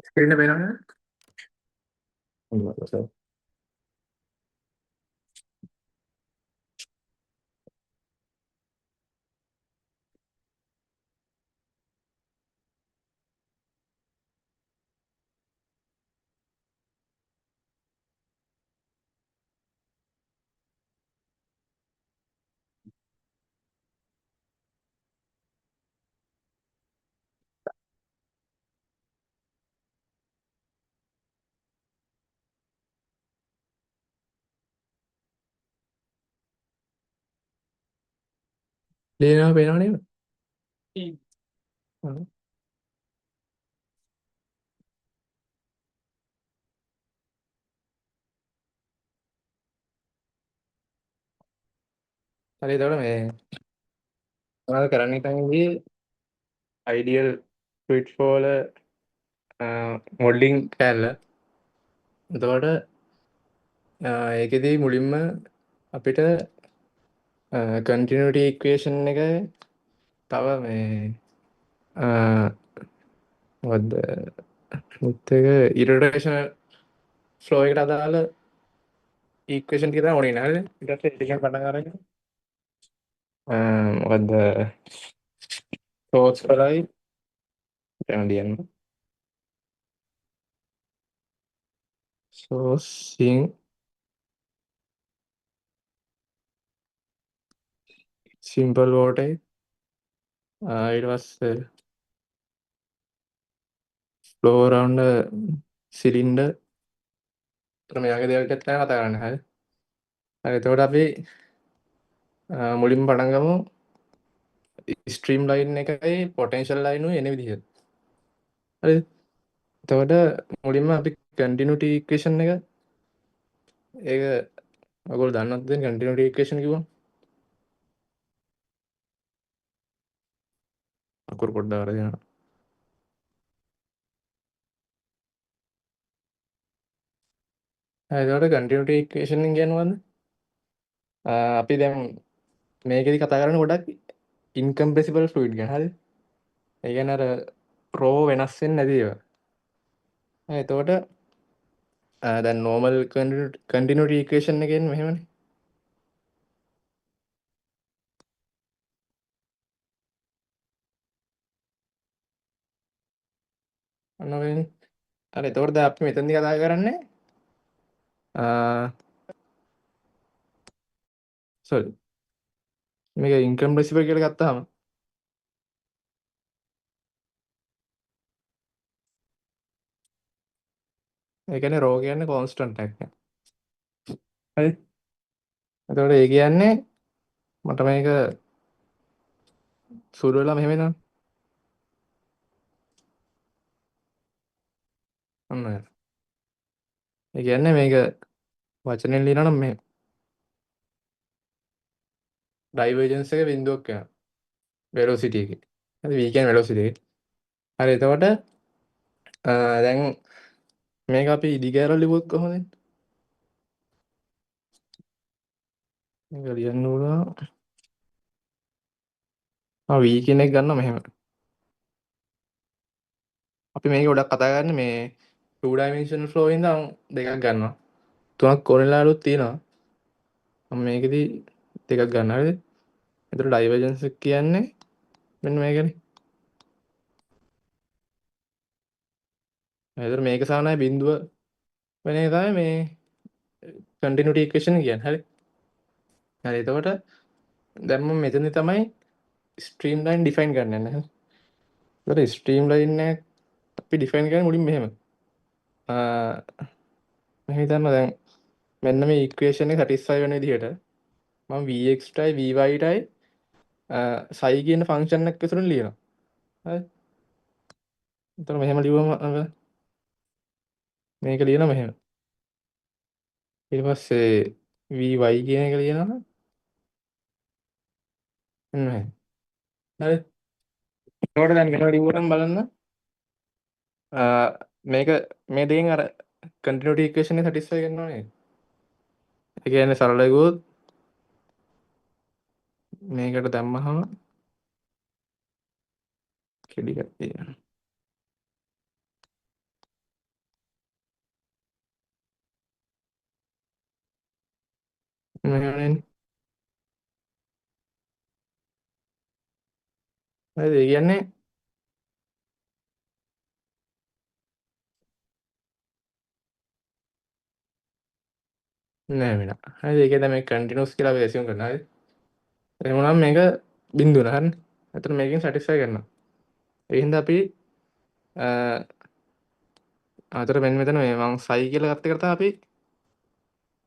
Screen එක පේනවද? හොඳයි. ලියනවා පේනව නේද? හ්ම්. හරි එතකොට මේ මොනවද කරන්න හිතන්නේ? අයිඩියල් ස්විච් ෆෝල මොඩලින් කෑල්ල. එතකොට ඒකෙදි මුලින්ම අපිට කන්ටිනියුටි ඉක්වේෂන් එක තව මේ මොකද්ද මුත් එක ඉටරේෂන් ෆ්ලෝ එකට අදාළ ඉක්වේෂන් ටික තමයි ඕනේ නේද? ඊට පස්සේ ටිකක් පටන් අරගෙන මොකද්ද සෝස් වලයි දැන් ලියන්න. සෝස් සිං සිම්පල් වෝටර් ඊට පස්සේ ෆ්ලෝ අරවුන්ඩ් සිලින්ඩර් මේ වගේ දේවල් ටිකක් තමයි කතා කරන්නේ. හරි. හරි එතකොට අපි මුලින්ම පටන් ගමු ස්ට්‍රීම් ලයින් එකයි පොටෙන්ෂල් ලයිනුයි එන විදිහට. හරිද? එතකොට මුලින්ම අපි කන්ටිනියුටි ඉක්වේෂන් එක ඒක ඔයගොල්ලෝ දන්නවද කන්ටිනියුටි ඉක්වේෂන් කිව්වම? අකුරු පොඩ්ඩක් අරගෙන යන්න. හරි එතකොට කන්ටිනියුටි ඉක්වේෂන් එක කියන්නේ මොකද්ද? අපි දැන් මේකෙදි කතා කරන්නේ ගොඩක් ඉන්කම්ප්‍රෙසිබල් ෆ්ලුයිඩ් ගැන. හරිද? ඒ කියන්නේ අර රෝ වෙනස් වෙන්නේ නැති ඒවා. හරි එතකොට දැන් නෝමල් කන්ටිනියුටි ඉක්වේෂන් එකෙන් මෙහෙමනේ. අන්න වෙන්නේ. හරි එතකොට දැන් අපි මෙතනදී කතා කරන්නේ සෝරි මේක ඉන්කම්ප්‍රෙසිබල් කියලා ගත්තාම ඒ කියන්නේ රෝ කියන්නේ කොන්ස්ටන්ට් එකක්. හරි. එතකොට ඒ කියන්නේ මට මේක සුළු වෙලා මෙහෙම එනවා. අන්න ඔය. ඒ කියන්නේ මේක වචනෙන් ලියනවා නම් මේ ඩයිවර්ජන්ස් එක බිඳුවක් යනවා. වෙලොසිටි එකේ. හරි v කියන්නේ වෙලොසිටි එක. හරි එතකොට දැන් මේක අපි ඉදිකැරල් ලිව්වොත් කොහොමද එන්නේ? මේක ලියන්න උනා v කියන එක ගන්නවා මෙහෙම. අපි මේක ගොඩක් කතා කරන්නේ මේ 2 dimensional flow ඉඳන් දෙකක් ගන්නවා. තුනක් කොරලාලුත් තියෙනවා. මම මේකෙදි දෙකක් ගන්නවා. හරිද? එතකොට ඩයිවර්ජන්ස් එක කියන්නේ මෙන්න මේකනේ. එතකොට මේක සානයි බිඳුව වෙන එක තමයි මේ කන්ටිනියුටි ඉක්වේෂන් කියන්නේ. හරි. හරි එතකොට දැන් මම මෙතනදි තමයි ස්ට්‍රීම් ලයින් ඩිෆයින් කරන්න යන්නේ. හරි. එතකොට ස්ට්‍රීම් ලයින් එක අපි ඩිෆයින් කරන්නේ මුලින් මෙහෙම. මම හිතන්න දැන් මෙන්න මේ ඉක්වේෂන් එක සැටිස්ෆයි වෙන විදිහට මම vx ටයි vy ටයි සයි කියන ෆන්ක්ෂන් එකක් විතර ලියනවා. හරි. එතකොට මෙහෙම ලියුවම මේක ලියනවා මෙහෙම. ඊට පස්සේ vy කියන එක ලියනවා. මෙන්න හරි. එතකොට දැන් මෙතන ලිව්වනම් බලන්න මේක මේ දෙකෙන් අර කන්ටිනියුටි ඉක්වේෂන් එක සැටිස්ෆයි කරනවා නේද? ඒ කියන්නේ සරල ගියොත් මේකට දැම්මහම කෙඩි කට්ටිය. මෙහෙමනේ. හරිද? ඒ කියන්නේ නෑ වෙන. හරිද? ඒ කියන්නේ මේ කන්ටිනියුස් කියලා අපි ඇසියුම් කරනවා. හරිද? එහෙනම් මේක බිඳුව නේ. හරිනේ. එතකොට මේකෙන් සැටිස්ෆයි කරනවා. ඒ හින්දා අපි අතර මෙන්න මෙතන මේ මම සයි කියලා ගත්ත එක තමයි අපි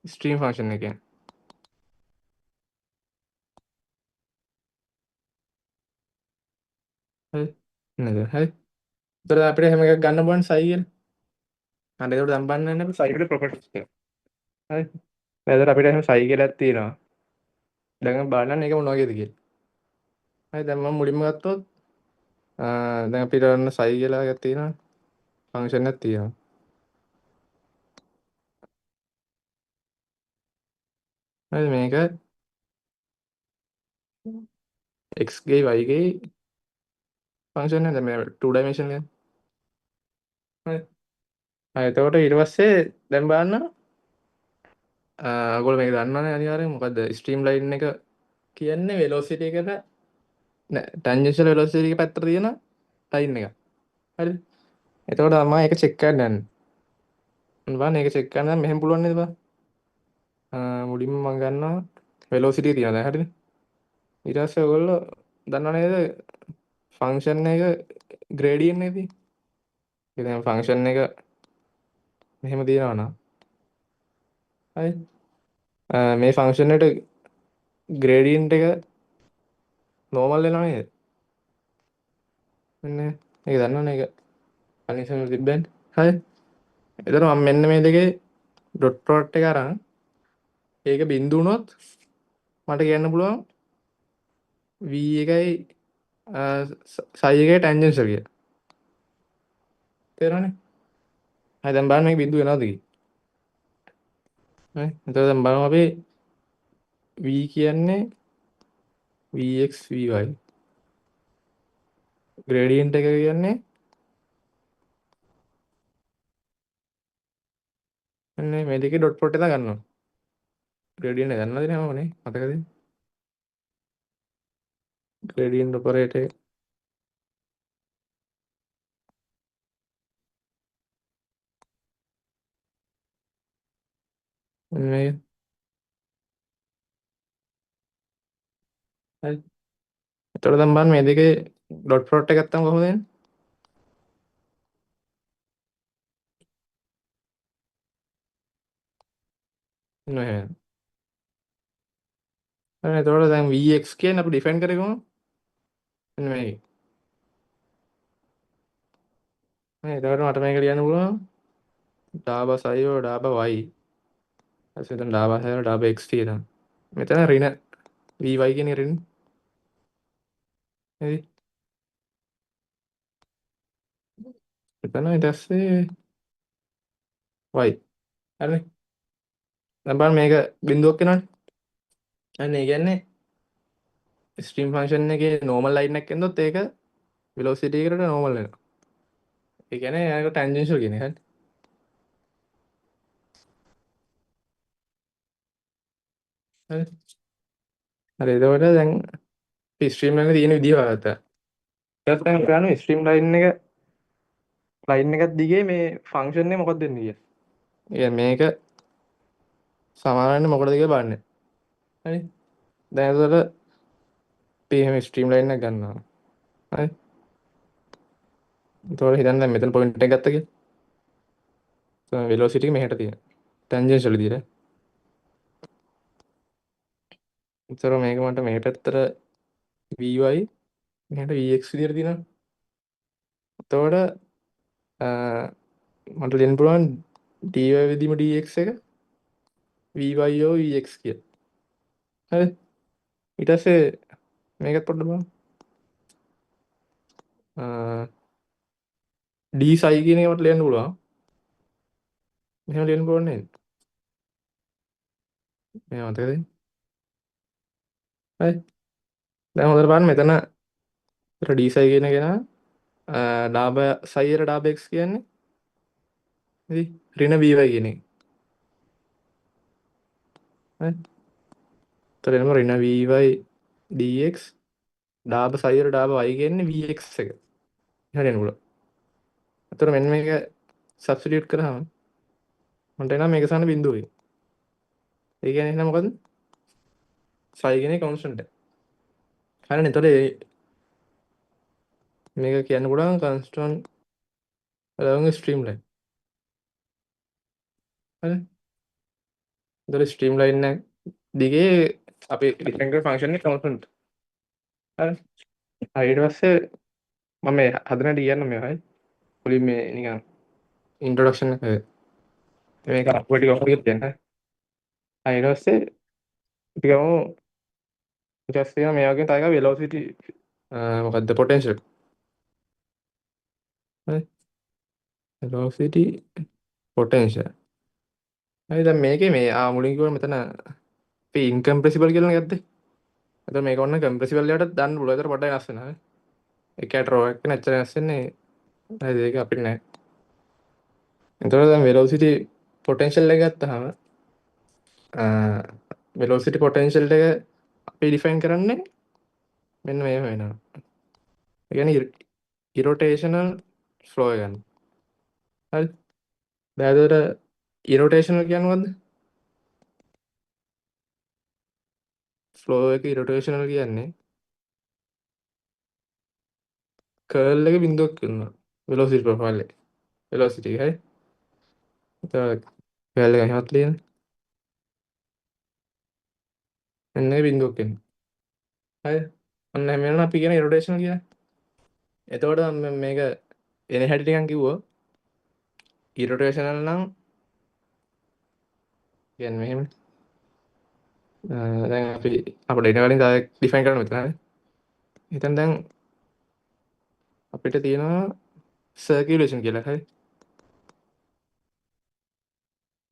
ස්ට්‍රීම් ෆන්ක්ෂන් එක කියන්නේ. හරි නේද? හරි. එතකොට අපිට එහෙම එකක් ගන්න පුළුවන් සයි කියලා. හරි ඒකට දැන් බලන්න අපි සයි වල ප්‍රොපර්ටිස් එක. හරි. එතකොට අපිට එහෙම සයි කියලාක් තියෙනවා. දැන් බලන්න ඒක මොන වගේද කියලා. හරි දැන් මම මුලින්ම ගත්තොත් දැන් අපිට ඔන්න සයි කියලා එකක් තියෙනවා. ෆන්ක්ෂන් එකක් තියෙනවා. හරි මේක x ගේ y ගේ ෆන්ක්ෂන් එක දැන් මේ 2 dimension එක. හරි. හරි එතකොට ඊට පස්සේ දැන් බලන්න ඔයගොල්ලෝ මේක දන්නවනේ අනිවාර්යෙන් මොකද්ද ස්ට්‍රීම් ලයින් එක කියන්නේ වෙලොසිටි එකට නෑ ටැන්ජෙන්ෂල් වෙලොසිටි එක පැත්තට තියෙන ලයින් එක. හරිද? එතකොට තමයි ඒක චෙක් කරන්න යන්නේ. බලන්න ඒක චෙක් කරන්න මෙහෙම පුළුවන් නේද බලන්න. මුලින්ම මම ගන්නවා වෙලොසිටි එක තියනවා දැන් හරිද? ඊට පස්සේ ඔයගොල්ලෝ දන්නව නේද ෆන්ක්ෂන් එක ග්‍රේඩියන්ට් එක තියෙන්නේ. ඒ දැන් ෆන්ක්ෂන් එක මෙහෙම තියනවා නම් හරි මේ ෆන්ක්ෂන් එකට ග්‍රේඩියන්ට් එක නෝමල් වෙනව නේද? මෙන්න මේක දන්නවනේ ඒක කන්ඩිෂන් තිබ්බෙන්. හරි. එතකොට මම මෙන්න මේ දෙකේ ඩොට් ප්‍රොඩක්ට් එක අරන් ඒක බිඳු වුණොත් මට කියන්න පුළුවන් v එකයි සයි එකයි ටැන්ජන්ෂල් කියලා. තේරෙනවනේ? හරි දැන් බලන්න මේක බිඳු වෙනවද කියලා. හරි. එතකොට දැන් බලමු අපි v කියන්නේ vx vy ග්‍රේඩියන්ට් එක කියන්නේ මෙන්න මේ දෙකේ ඩොට් ප්‍රොඩක්ට් එක ගන්නවා. ග්‍රේඩියන්ට් එක දන්නවද නේද මතකද? ග්‍රේඩියන්ට් ඔපරේටර් මෙන්න මේක. හරි. එතකොට දැන් බලන්න මේ දෙකේ ඩොට් ප්‍රොඩක්ට් එක ගත්තම කොහොමද එන්නේ? මෙන්න මෙහෙම. හරි එතකොට දැන් vx කියන්නේ අපි ඩිෆයින් කරේ කොහොමද? මෙන්න මේක. හරි එතකොට මට මේක ලියන්න පුළුවන් ඩාබා සයිෝ ඩාබා y. ඊට පස්සේ දැන් ඩාබා සයිෝ ඩාබා x තියෙනවා. මෙතන ඍණ vy කියන ඍණ. හරි. එතන ඊට පස්සේ y. හරි. දැන් බලන්න මේක බිඳුවක් වෙනවනේ. අන්න ඒ කියන්නේ ස්ට්‍රීම් ෆන්ක්ෂන් එකේ නෝමල් ලයින් එකක් එනොත් ඒක වෙලොසිටි එකට නෝමල් වෙනවා. ඒ කියන්නේ ඒක ටැන්ජෙන්ෂල් කියන එක. හරි. හරි. හරි එතකොට දැන් ස්ට්‍රීම් එකේ තියෙන විදිහ බලන්න. ඊට පස්සේ කරන්නේ ස්ට්‍රීම් ලයින් එකක් දිගේ මේ ෆන්ක්ෂන් එක මොකක්ද දෙන්නේ කියලා. ඒ මේක සමානන්නේ මොකටද කියලා බලන්න. හරි. දැන් එතකොට අපි එහෙම ස්ට්‍රීම් ලයින් එකක් ගන්නවා. හරි. එතකොට හිතන්න දැන් මෙතන පොයින්ට් එකක් ගත්ත කියලා. වෙලොසිටි එක මෙහෙට තියෙනවා. ටැන්ජෙන්ෂල් විදිහට. ඒතර මේක මට මේ පැත්තට vy මෙහෙට vx විදිහට තියෙනවා. එතකොට මට ලියන්න පුළුවන් dy විදිහම dx එක VYO VX කිය. හරි. ඊට පස්සේ මේකත් පොඩ්ඩක් බලන්න. D සයි කියන එක මට ලියන්න පුළුවන්. මෙහෙම ලියන්න පුළුවන් නේද? මෙහෙම මතකද? හරි. දැන් හොඳට බලන්න මෙතන D සයි කියන එක නා ලාභ සයියට ලාභ x කියන්නේ හරි ඍණ by කියන එක. හරි. එතකොට එනම ඍණ vy dx ලාභ සයියට ලාභ y කියන්නේ vx එක. හරියන්නේ උල. එතකොට මෙන්න මේක සබ්ස්ටිටියුට් කරාම මන්ට එනවා මේක සාන බිඳුවයි. ඒ කියන්නේ එහෙනම් මොකද? සයි කියන්නේ කොන්ස්ටන්ට් එක. හරිනේ. එතකොට මේක කියන්න පුළුවන් කන්ස්ටන්ට් along streamline. හරි. එතකොට ස්ට්‍රීම්ලයින් එක දිගේ අපි ඩිෆයින් කරන ෆන්ක්ෂන් එක කොන්ස්ටන්ට්. හරි. ඊට පස්සේ මම මේ හදන්න කියන්න මේ හරි. මුලින් මේ නිකන් ඉන්ට්‍රොඩක්ෂන් එක මේක අපිට කොහොමද කියන්නේ. ඊට පස්සේ අපි ගමු ඊට පස්සේ මේ වගේ තව එකක් velocity මොකද්ද potential. හරි. velocity potential. හරි දැන් මේකේ මේ මුලින් කිව්වා මෙතන අපි incompressible කියලා නේද? එතකොට මේක ඔන්න compressible එකට දාන්න පුළුවන්. ඒතර පොඩ්ඩක් වෙනස් වෙනවා. ඒකට රෝ එක නැච්චර වෙනස් වෙන්නේ. හරි ඒක අපිට නෑ. එතකොට දැන් velocity potential එක ගත්තාම velocity potential එක අපි define කරන්නේ මෙන්න මේව වෙනවා. ඒ කියන්නේ irrotational flow එක ගන්න. හරි. දැන් එතකොට irrotational කියන්නේ මොකද්ද? flow එක irrotational කියන්නේ curl එක බිඳුවක් කරනවා. velocity profile එක. velocity එක හරි. එතකොට curl එක එහෙමත් ලියන. එන්න බිඳුවක් වෙනවා. හරි. අන්න එහෙම වෙනවා අපි කියන irrotational කියන්නේ. එතකොට මේක එන හැටි ටිකක් කිව්වොත් irrotational නම් කියන්නේ මෙහෙම දැන් අපි අපිට ඊට කලින් තව ඩිෆයින් කරන්න මෙතන හරි. එතන දැන් අපිට තියෙනවා සර්කියුලේෂන් කියලා හරි.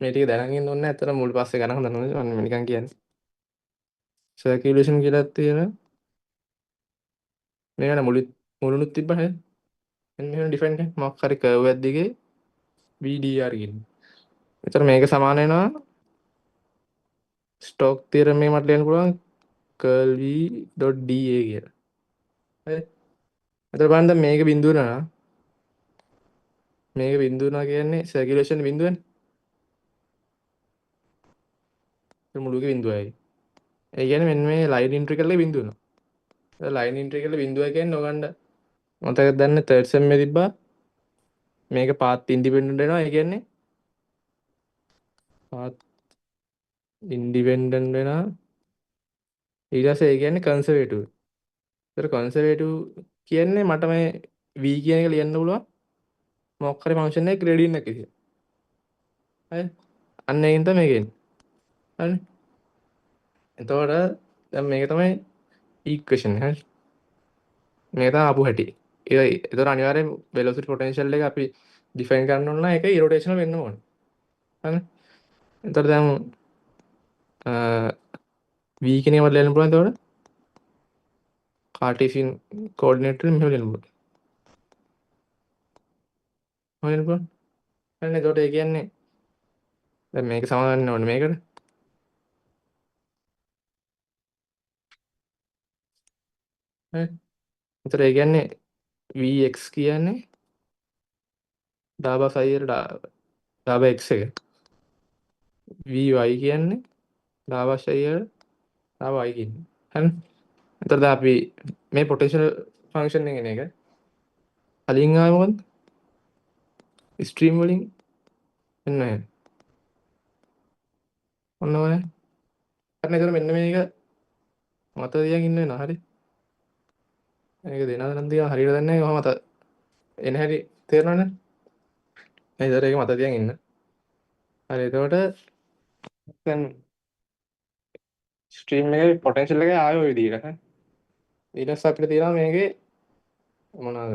මේ ටික දැනගෙන ඉන්න ඕනේ නැහැ. අතන මුල් පස්සේ ගණන් හදන්න ඕනේ. මම නිකන් කියන්නේ. සර්කියුලේෂන් කියලා තියෙන මේකට මුලුනුත් තිබ්බ නේද? මෙන්න මෙහෙම ඩිෆයින් කරන්න. මොකක් හරි කර්ව් එකක් දිගේ VDR කියන්නේ. එතන මේක සමාන වෙනවා ස්ටෝක් තියරම් එක මට ලියන්න පුළුවන් curl v.da කියලා. හරි. එතකොට බලන්න දැන් මේක බිඳුව නා මේක බිඳුව නා කියන්නේ සර්කියුලේෂන් බිඳුවනේ. ඒ මුලුගේ බිඳුවයි. ඒ කියන්නේ මෙන්න මේ ලයින් ඉන්ට්‍රිකල් එකේ බිඳුව නා. ලයින් ඉන්ට්‍රිකල් බිඳුව කියන්නේ ඔයගොල්ලන්ට මතකද දන්නේ තර්ඩ් සෙම් එකේ තිබ්බා මේක පාත් ඉන්ඩිපෙන්ඩන්ට් වෙනවා. ඒ කියන්නේ පාත් ඉන්ඩිපෙන්ඩන්ට් වෙනවා. ඊට පස්සේ ඒ කියන්නේ කන්සර්වේටිව්. ඒතර කන්සර්වේටිව් කියන්නේ මට මේ v කියන එක ලියන්න පුළුවන් මොකක් හරි ෆන්ක්ෂන් එකේ ග්‍රේඩියන්ට් එක විදියට. හරි. අන්න ඒකින් තමයි මේක එන්නේ. හරි. එතකොට දැන් මේක තමයි ඉක්වේෂන්. හරි. මේක තමයි ආපු හැටි. ඒතර අනිවාර්යෙන් velocity potential එක අපි ඩිෆයින් කරන්න ඕන නම් ඒක irrotational වෙන්න ඕනේ. හරි. එතකොට දැන් v කියන එක මට ලියන්න පුළුවන් එතකොට කාටේසියන් කෝඩිනේට් වලින් මෙහෙම ලියන්න පුළුවන්. හරිද පුළුවන්. හරිනේ. එතකොට ඒ කියන්නේ දැන් මේක සමාන වෙන්න ඕනේ මේකට. හරි. එතකොට ඒ කියන්නේ vx කියන්නේ දාබා සයියට දාබා x එක. vy කියන්නේ දාබා සයියට දාබා y කියන්නේ. හරි. එතකොට දැන් අපි මේ පොටෙන්ෂල් ෆන්ක්ෂන් එකේ නේක කලින් ආවේ මොකද්ද? ස්ට්‍රීම් වලින් එන්න නැහැ. ඔන්න ඔය. හරිනේ. එතකොට මෙන්න මේක මත තියන් ඉන්න වෙනවා. හරි. මේක දෙනවද නැද්ද කියලා හරියට දන්නේ නැහැ. මම මත එන හැටි තේරෙනවනේ. එතකොට ඒක මත තියන් ඉන්න. හරි. එතකොට දැන් ස්ට්‍රීම් එකේ පොටෙන්ෂල් එක ආයෙ ඔය විදිහට හරි. ඊට පස්සේ අපිට තියෙනවා මේකේ මොනවද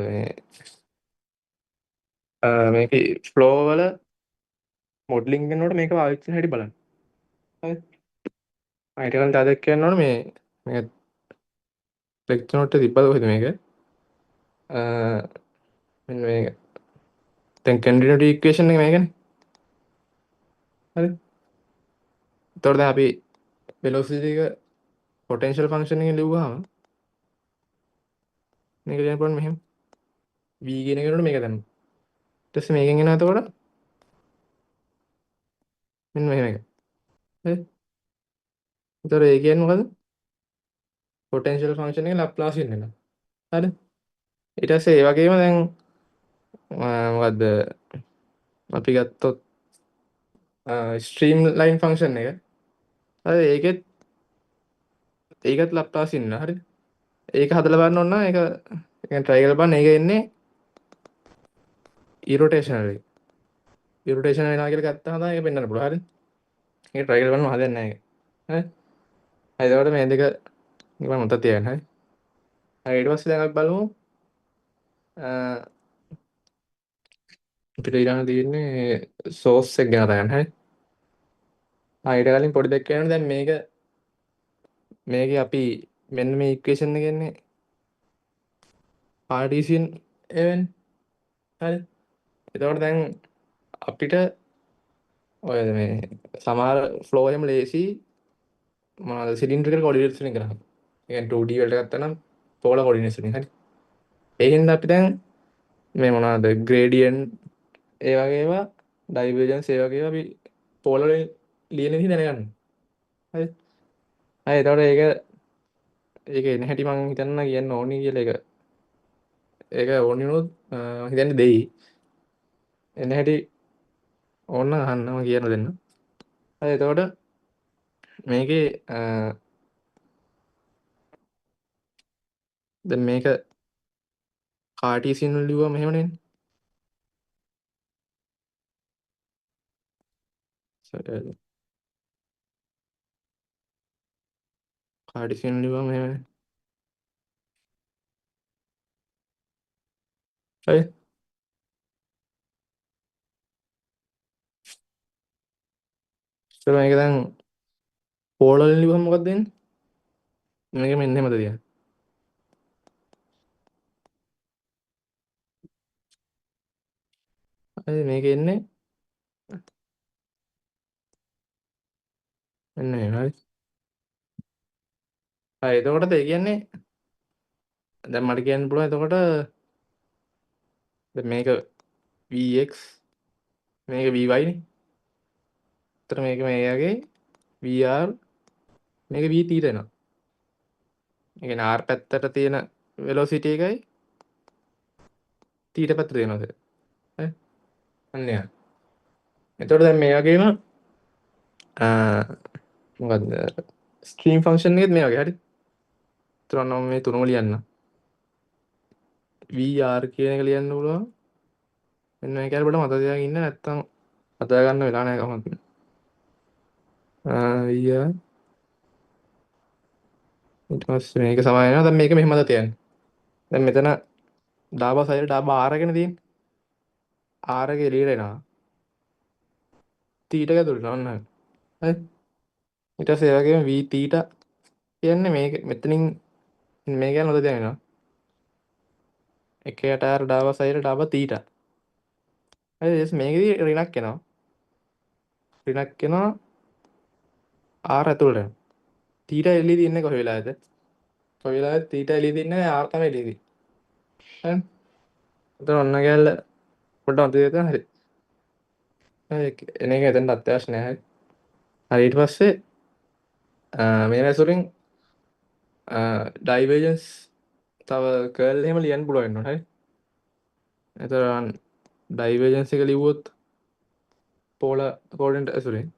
මේකේ ෆ්ලෝ වල මොඩලින් කරනකොට මේක පාවිච්චි කරන හැටි බලන්න. හරි. ඊට කලින් තව දෙයක් කියන්න ඕනේ මේ ලෙක්චර් නෝට් එක තිබ්බද කොහෙද මේක? මෙන්න මේක. දැන් කන්ටිනියුටි ඉක්වේෂන් එක මේකනේ. හරි. එතකොට දැන් අපි වෙලොසිටි එක පොටෙන්ෂල් ෆන්ක්ෂන් එකෙන් ලිව්වහම මේක ලියන්න පුළුවන් මෙහෙම. v කියන එකට මේක දැම්මා. ඊට පස්සේ මේකෙන් එනවා එතකොට මෙන්න මෙහෙම එක. හරි. එතකොට ඒ කියන්නේ මොකද්ද? පොටෙන්ෂල් ෆන්ක්ෂන් එකේ ලැප්ලාසියන් එක. හරි. ඊට පස්සේ ඒ වගේම දැන් මොකද්ද අපි ගත්තොත් ස්ට්‍රීම් ලයින් ෆන්ක්ෂන් එක. හරි ඒකත් ලැප්ලාසියන් ඉන්නවා. හරිද? ඒක හදලා බලන්න ඕන නම් ඒක try කරලා බලන්න. ඒක එන්නේ ඉරොටේෂනල් එක. ඉරොටේෂන් වෙනවා කියලා ගත්තාම තමයි ඒක පෙන්වන්න පුළුවන්. හරිද? ඒක try කරලා බලන්න හදන්නේ නැහැ ඒක. හරි? හරි එතකොට මේ දෙක නිකන් මතක තියාගන්න. හරි? හරි ඊට පස්සේ දැන් අපි බලමු අපිට ඊළඟ තියෙන්නේ සෝස් එක ගැන කතා කරන්න. හරි? ඊට කලින් පොඩි දෙයක් කියන්න. දැන් මේකේ අපි මෙන්න මේ ඉක්වේෂන් එක එන්නේ කාඩීසියන් එවෙන්. හරි? එතකොට දැන් අපිට ඔය මේ සමහර ෆ්ලෝ එහෙම ලේසි මොනවාද සිලින්ඩ්‍රිකල් කෝඩිනේට්ස් වලින් කරන්නේ. ඒ කියන්නේ 2D වලට ගත්තා නම් පෝලර් කෝඩිනේට්ස් වලින්. හරි? ඒ හින්දා අපි දැන් මේ මොනවාද ග්‍රේඩියන්ට් ඒ වගේ ඒවා ඩයිවර්ජන්ස් ඒ වගේ ඒවා අපි පෝලර් ලියන විදිහ දැනගන්න. හරි? හරි එතකොට ඒක එන හැටි මම හිතන්න කියන්න ඕනි කියලා ඒක ඕනි වුණොත් හිතන්නේ දෙයි. එන හැටි ඕන නම් අහන්න මම කියන්න දෙන්න. හරි එතකොට මේකේ දැන් මේක කාටීසියන් වල ලිව්වම එහෙමනේ. කාටීසියන් ලිව්වම එහෙමනේ. හරි. ඒත් මේක දැන් පෝලර් වලින් ලිව්වම මොකක්ද වෙන්නේ? මේක මෙන්න එහෙමද තියන්නේ. හරි මේක එන්නේ මෙන්න මෙහෙම. හරි. හරි එතකොට ඒ කියන්නේ දැන් මට කියන්න පුළුවන් එතකොට දැන් මේක vx මේක vy නේ. එතකොට මේක මේකගේ vr මේක v තීට එනවා. ඒ කියන්නේ r පැත්තට තියෙන velocity එකයි තීට පැත්තට තියෙනවා. හරි. අන්න යා. එතකොට දැන් මේ වගේම මොකද්ද ස්ට්‍රීම් ෆන්ක්ෂන් එකෙත් මේ වගේ. හරි. එතකොට නම් මේ තුනම ලියන්න. vr කියන එක ලියන්න පුළුවන්. මෙන්න මේක හරි මතක තියාගෙන ඉන්න නැත්තම් හදා ගන්න වෙලා නැහැ කොහොමද. vr ඊට පස්සේ මේක සමාන වෙනවා. දැන් මේක මෙහෙමද තියන්නේ. දැන් මෙතන ඩාබා සයිඩ් ඩාබා r එකනේ තියෙන්නේ. r එක එළියට එනවා. තීට එක දුරට ඔන්න. හරි. ඊට පස්සේ ඒ වගේම v තීටා කියන්නේ මේක මෙතනින් මේක යන හොද දැනෙනවා. එක යට r ඩාබා සයිඩ් ඩාබා තීටා. හරි. ඊට පස්සේ මේකෙදි ඍණක් එනවා. ඍණක් එනවා r ඇතුළට යනවා. තීටා එළියේ තියන්නේ කොහේ වෙලාවද? කොහේ වෙලාවද තීටා එළියේ තියන්නේ r තමයි එළියේ තියන්නේ. හරි. එතන ඔන්න ගෑල්ල පොඩ්ඩක් මතක තියාගන්න. හරි. හරි. එන එක එතනට අත්‍යවශ්‍ය නැහැ. හරි. හරි ඊට පස්සේ මේ මැසුරින් ඩයිවර්ජන්ස් තව කර්ල් එහෙම ලියන්න පුළුවන් වෙනවා. හරි. එතන ඩයිවර්ජන්ස් එක ලිව්වොත් පෝලර් කෝඩිනේට් ඇසුරෙන්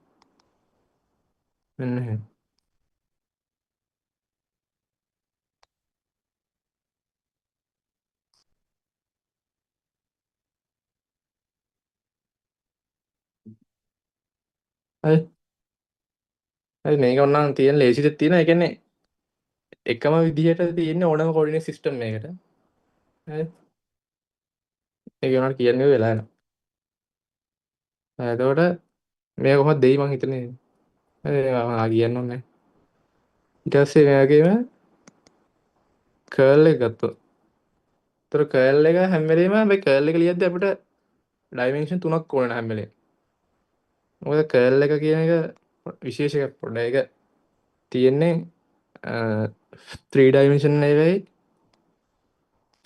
මෙන්න එහෙම. හරි. හරි මේක ඔන්නම් තියෙන ලේසිද තියෙන. ඒ කියන්නේ එකම විදිහට තියෙන ඕනම කෝඩිනේට් සිස්ටම් එකකට. හරි. ඒක උනාට කියන්නේ වෙලා යනවා. එතකොට මේක කොහොමද දෙයි මං හිතන්නේ. හරි කියන්න ඕනේ. ඊට පස්සේ මේ වගේම කර්ල් එක ගත්තොත්. ඒතර කර්ල් එක හැම වෙලේම මේ කර්ල් එක ලියද්දි අපිට ඩයිමෙන්ෂන් 3ක් ඕන හැම වෙලේම. මොකද කර්ල් එක කියන එක විශේෂ එකක් පොඩ්ඩක්. ඒක තියෙන්නේ 3 ඩයිමෙන්ෂන් නෙවෙයි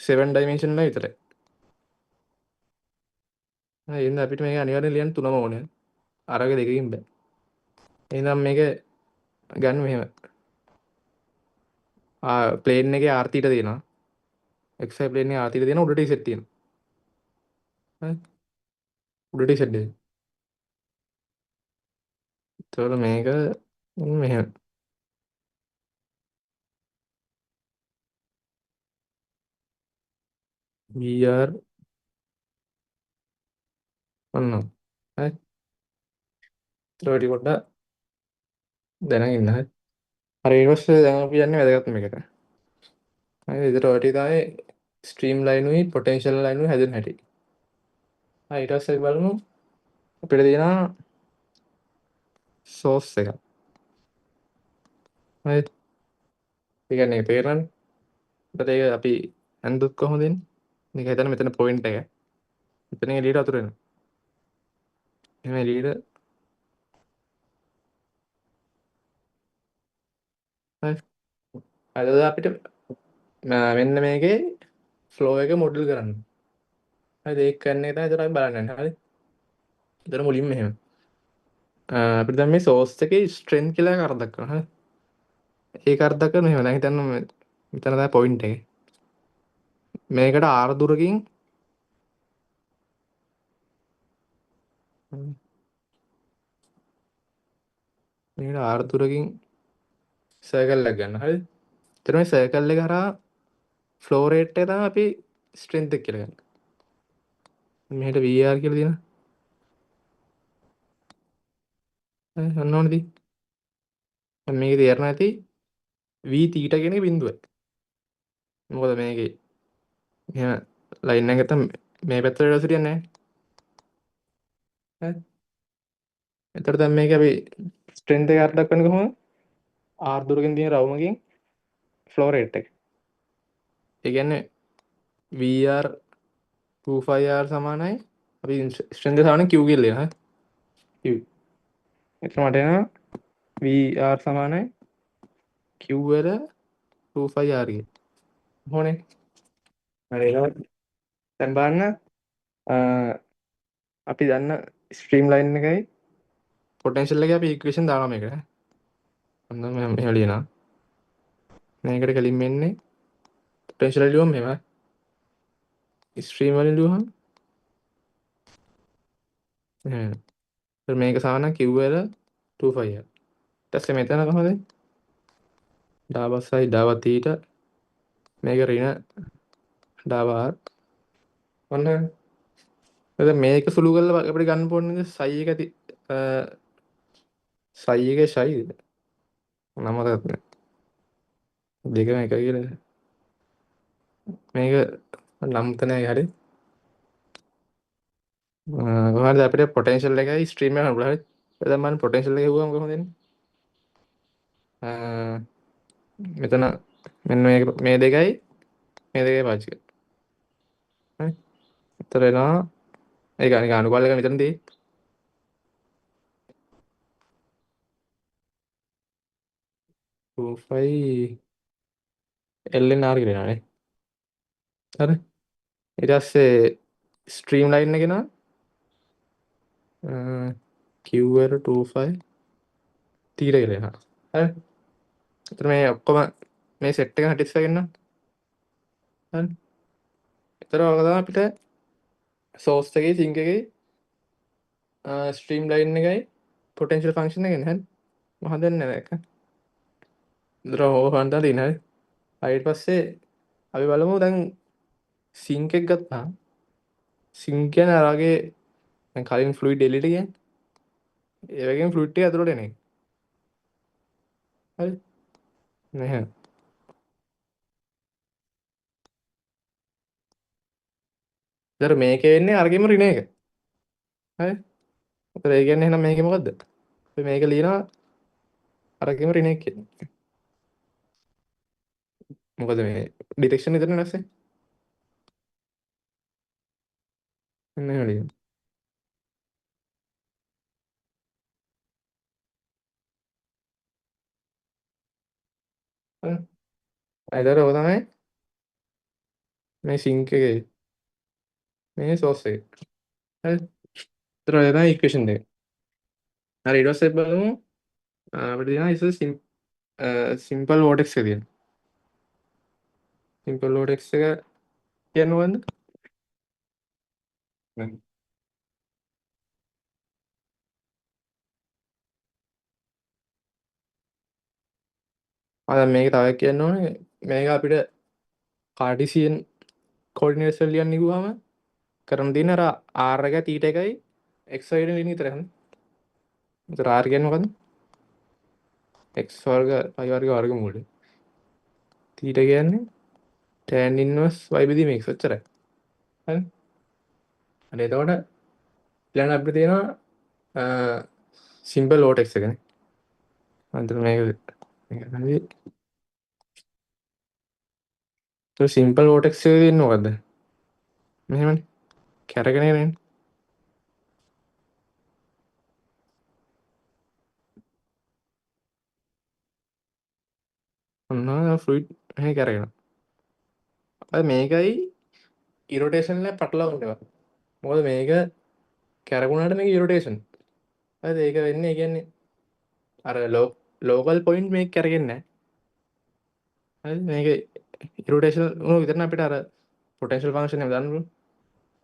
7 ඩයිමෙන්ෂන් වල විතරයි. එහෙනම් අපිට මේක අනිවාර්යෙන් ලියන්න 3ම ඕනේ. අරක දෙකකින් බෑ. එහෙනම් මේක ගන්න මෙහෙම. ප්ලේන් එකේ r θ තියෙනවා. xy ප්ලේන් එකේ r θ තියෙනවා උඩට z තියෙනවා. හරි. උඩට z දෙක. එතකොට මේක මෙහෙම. vr ඔන්න. හරි. ඊට පොඩ්ඩක් දැනගෙන ඉන්න. හරි. හරි ඊට පස්සේ දැන් අපි යන්නේ වැදගත් මේකට. හරි. ඊට ඔය ටික තමයි ස්ට්‍රීම් ලයින් උයි පොටෙන්ෂල් ලයින් උයි හැදෙන හැටි. හරි ඊට පස්සේ බලමු අපිට තියෙනවා සෝස් එකක්. හරි. ඒ කියන්නේ තේරෙනවනේ. ඊට ඒක අපි ඇන්දුත් කොහොමද එන්නේ? මේක හිතන්න මෙතන පොයින්ට් එක. මෙතන එළියට අතුරු වෙනවා. එහෙනම් එළියට හරි. අද අපිට මෙන්න මේකේ ෆ්ලෝ එක මොඩල් කරන්න. හරිද? ඒක කරන එක තමයි ඒතර අපි බලන්න යන්නේ. හරි. ඒතර මුලින්ම මෙහෙම. අපිට දැන් මේ සෝස් එකේ ස්ට්‍රෙන්ත් කියලා එකක් අර්ථ දක්වනවා. හරි. ඒක අර්ථ දක්වන මෙහෙම. දැන් හිතන්න මෙතන තමයි පොයින්ට් එක. මේකට r දුරකින් මේකට r දුරකින් සර්කල් එකක් ගන්න. හරිද? එතන මේ සර්කල් එක හරහා ෆ්ලෝ රේට් එක තමයි අපි ස්ට්‍රෙන්ත් එක කියලා ගන්න. මෙහෙට vr කියලා දෙනවා. හරි. ඔන්න ඕනේදී. දැන් මේකේ තේරෙනවා ඇති v θ කියන එක බිඳුවයි. මොකද මේකේ මෙහෙම ලයින් එක ගත්තම මේ පැත්තට වෙලොසිටියක් නැහැ. හරි. එතකොට දැන් මේක අපි ස්ට්‍රෙන්ත් එක අර්ථ දක්වන්නේ කොහොමද? r දුරකින් තියෙන රවුමකින් ෆ්ලෝ රේට් එක. ඒ කියන්නේ vr 25r සමානයි අපි ස්ට්‍රෙන්ත් එක සමානයි q කියලා ලියනවා. q. එතන මට එනවා vr සමානයි q වල 25r කිය. හොනේ. හරි ඒක දැන් බලන්න අපි දන්න ස්ට්‍රීම් ලයින් එකයි පොටෙන්ෂල් එකයි අපි ඉක්වේෂන් දානවා මේකට. ඔන්න මෙහෙම ලියනවා. මේකට කලින් මෙන්නේ පොටෙන්ෂල් ලියුවම මෙහෙම. ස්ට්‍රීම් වලින් ලියුවහම එහෙම. ඒත් මේක සමාන q වල 25r. ඊට පස්සේ මෙතන කොහොමද? ඩාබස්සයි ඩාව තීට මේක ඍණ ඩාව r. ඔන්න එතකොට මේක සුළු කරලා අපිට ගන්න ඕනේ සයි එක සයි එකේ ෂයිද? නම මතකත් නෑ. දෙකම එක කියලා. මේක නම් තනයි හරි. කොහොමද අපිට පොටෙන්ෂල් එකයි ස්ට්‍රීම් එකයි හම්බුලා හරි. දැන් මම පොටෙන්ෂල් එක හුවම කොහොමද එන්නේ? මෙතන මෙන්න මේ දෙකයි මේ දෙකයි පාවිච්චි කරනවා. හරි. එතන එනවා ඒක අනික අනුකල් එක මෙතන තියෙයි. ප්‍රොෆයිල් එල්එන් ආර් කියලා එනවා නේ. හරි. ඊට පස්සේ ස්ට්‍රීම් ලයින් එක එනවා. QR 25 තීර කියලා එනවා. හරි. එතන මේ ඔක්කොම මේ සෙට් එක හැටිස් වෙන්න. හරි. එතන ඔක තමයි අපිට සෝස් එකේ සිංක් එකේ ස්ට්‍රීම් ලයින් එකයි පොටෙන්ෂල් ෆන්ක්ෂන් එක එන්නේ. හරි. මම හදන්නේ නැහැ ඒක. ඉතර ඕක හන්දා දින හරි. ඊට පස්සේ අපි බලමු දැන් සිංක් එක ගත්තා. සිංක් කියන්නේ අර වගේ දැන් කලින් ෆ්ලුයිඩ් එලියට කියන්නේ. ඒ වගේම ෆ්ලුයිඩ් එක ඇතුළට එන එක. හරි මෙහෙම. ඒතර මේකේ වෙන්නේ අරගෙම ඍණ එක. හරි. ඒතර ඒ කියන්නේ එහෙනම් මේකේ මොකද්ද? අපි මේක ලියනවා අරගෙම ඍණ එක කියලා. මොකද මේ ඩිරෙක්ෂන් විතරනේ නැස්සේ. මෙන්න එහෙම ලියන්න. හරි. ඒතර ඔය තමයි මේ සිංක් එකේ මේ සෝස් එක. හරි. ඒතර ඔය තමයි ඉක්වේෂන් දෙක. හරි ඊට පස්සේ බලමු අපිට තියෙනවා ඉතින් සිම්පල් වෝටෙක්ස් එක තියෙනවා. සිම්පල් වෝටෙක්ස් එක කියන්නේ මොකන්ද? දැන් මේක තව එකක් කියන්න ඕනේ. මේක අපිට කාඩිසියන් කෝඩිනේට්ස් වල ලියන්න කිව්වම කරන්න තියෙන අර r එක θ එකයි x y ලියන විතරයි. ඒතර r කියන්නේ මොකද්ද? x වර්ග y වර්ග වර්ගමූලය. θ කියන්නේ tan inverse y බෙදීම x ඔච්චරයි. හරි. හරි එතකොට ඊළඟ අපිට තියෙනවා සිම්පල් වෝටෙක්ස් එකනේ. අන්තර මේක හරි. તો සිම්පල් වෝටෙක්ස් එකේ තියෙන්නේ මොකද්ද? මෙහෙමනේ. කැරගෙන එන්නේ. ඔන්න ෆ්ලුයිඩ් මෙහෙ කැරගෙන. අද මේකයි ඉරොටේෂන් එක පටලවන්න එපා. මොකද මේක කැරගුණාට මේක ඉරොටේෂන්. හරිද? ඒක වෙන්නේ ඒ කියන්නේ අර ලෝකල් පොයින්ට් මේක කැරගෙන්නේ නැහැ. හරිද? මේක ඉරොටේෂන් උන විතරනේ අපිට අර පොටෙන්ෂල් ෆන්ක්ෂන් එක දාන්න පුළුවන්.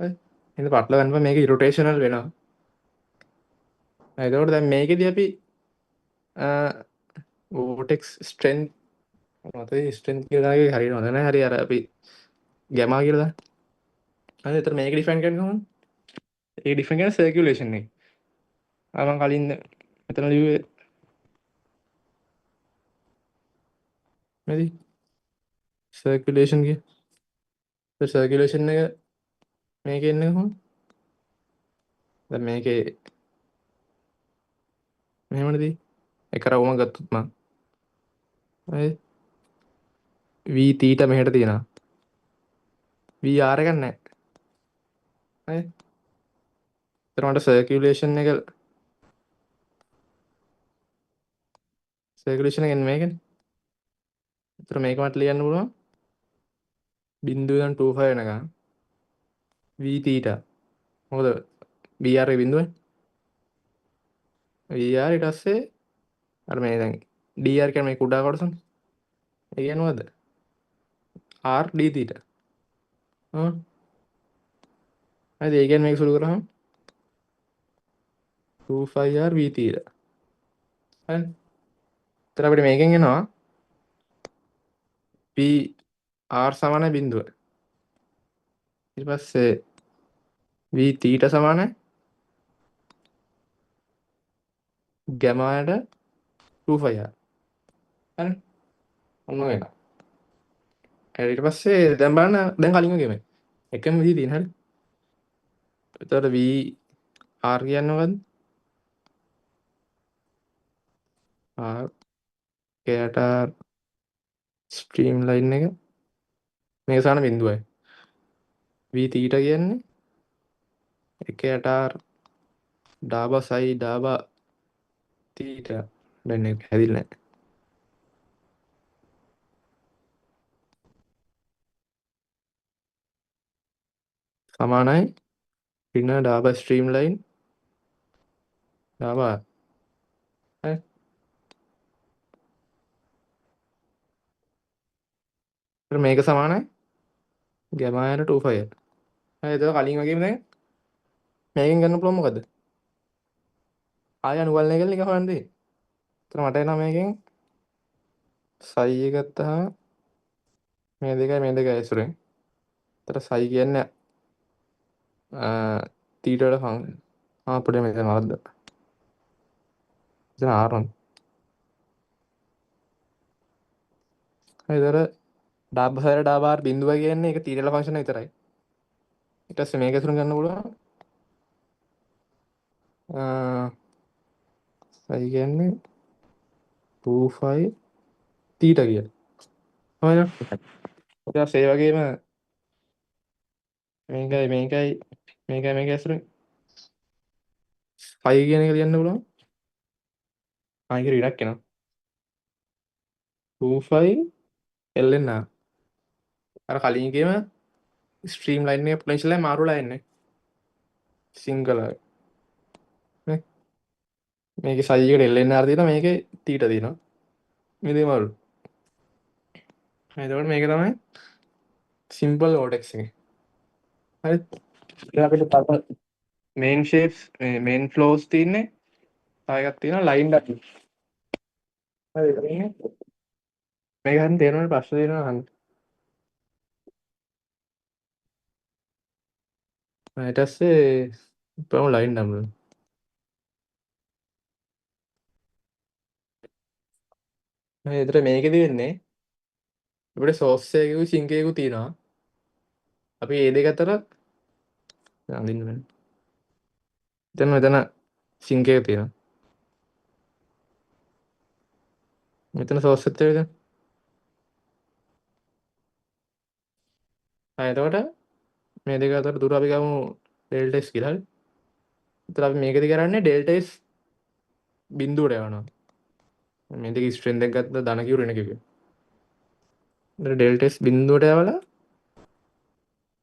හරි. එහෙනම් පටලවන්න බෑ මේක ඉරොටේෂනල් වෙනවා. එතකොට දැන් මේකෙදි අපි වෝටෙක්ස් ස්ට්‍රෙන්ත් මතේ ස්ට්‍රෙන්ත් කියලා දාගේ හරියනවද නැහැ. හරි අර අපි ගැමා කියලා දාන්න. හරි. එතකොට මේක ඩිෆයින් කරන්නේ කොහොමද? ඒක ඩිෆයින් කරන්නේ සර්කියුලේෂන් එක. මම කලින් මෙතන ලිව්වේ නැති සර්කියුලේෂන් කිය. ඒ සර්කියුලේෂන් එක මේකේ එන්නේ කොහොමද? දැන් මේකේ මෙහෙමනේ තියෙන්නේ. එක රවුමක් ගත්තොත් මම හරි v θ මෙහෙට තියෙනවා. v r එකක් නැහැ. හරි. ඒතර මට සර්කියුලේෂන් එක එන්නේ මේකනේ. ඒතර මේක මට ලියන්න පුළුවන් 0.25 වෙනකන් v θ. මොකද vr එක බිඳුවනේ. vr ඊට පස්සේ අර මේ දැන් dr කියන්නේ මේ කුඩා කොටසනේ. ඒ කියන්නේ මොකද්ද? r d θ. හ්ම්. හරිද? ඒ කියන්නේ මේක සුළු කරාම 2πr v θ. හරි. ඒතර අපිට මේකෙන් එනවා p r සමාන බිඳුව. ඊට පස්සේ v θ සමාන ගැමාට 2πr. හරි. ඔන්න ඔය එක. ඊට පස්සේ දැන් බලන්න දැන් කලින් වගේම එකම විදිහ තියෙන හරි. එතකොට v r කියන්නේ මොකද්ද? r කැට r ස්ට්‍රීම් ලයින් එක මේක සාන බිඳුවයි. v θ කියන්නේ කැට r ඩාබා සයි ඩාබා θ. දැන් ඒක හැදිලා නැහැ. සමානයි ඍණ ඩාබා ස්ට්‍රීම් ලයින් ඩාබා r. හරි. ඒතර මේක සමානයි ගැමායට 2πr. හරි. එතකොට කලින් වගේම දැන් මේකෙන් ගන්න පුළුවන් මොකද්ද? ආය අනුකලනය කරලා එක හොයන්න දෙයි. එතන මට එනවා මේකෙන් සයි එක ගත්තාම මේ දෙකයි මේ දෙකයි ඇසුරෙන්. එතන සයි කියන්නේ තීට වල ෆන්ක්ෂන්. අපිට මෙතන වරද්දා. එතන r1. හරිදර ඩාබහර ඩාබාර් බිඳුව කියන්නේ එක තීරල ෆංක්ෂන විතරයි. ඊට පස්සේ මේක ඉතුරු ගන්න පුළුවන්. සයි කියන්නේ 25 තීට කියලා. හරිද? ඊට පස්සේ ඒ වගේම මේකයි ඇසුරින් 5 කියන එක ලියන්න පුළුවන්. ආයෙක ඉඩක් එනවා. 25 LNR. අර කලින් එකේම ස්ට්‍රීම් ලයින් එකේ පොටෙන්ෂල් එක මාරුලා එන්නේ. සිංගල් නේ. මේකේ සයි එකට LNR තියෙනවා මේකේ තීට තියෙනවා. මේ දෙක මාරු. එතකොට මේක තමයි සිම්පල් ඕඩෙක්ස් එක. හරි. ඉතින් අපිට තව මේන් ෂේප්ස් මේන් ෆ්ලෝස් තියෙන්නේ. තව එකක් තියෙනවා ලයින් ඩක්. හරි. මේක හරියට තේරෙනවද ප්‍රශ්න තියෙනවා අහන්න. ඊට පස්සේ බලමු ලයින් නම්බර. හරි. ඒතර මේකෙදි වෙන්නේ අපිට සෝස් එකකුයි සිංක් එකකුයි තියෙනවා. අපි මේ දෙක අතර අඳින්න බෑ. මෙතන සිංක් එක තියෙනවා. මෙතන සෝස් එකක් තියෙනවා. එතකොට මේ දෙක අතර දුර අපි ගමු ඩෙල්ටා S කියලා. හරි. ඒතර අපි මේකද කරන්නේ ඩෙල්ටා S බිඳුවට යවනවා. මේ දෙක ස්ට්‍රෙන්ත් එක ගත්ත ධන කිව්ව ඍණ කිව්ව. ඒතර ඩෙල්ටා S බිඳුවට යවලා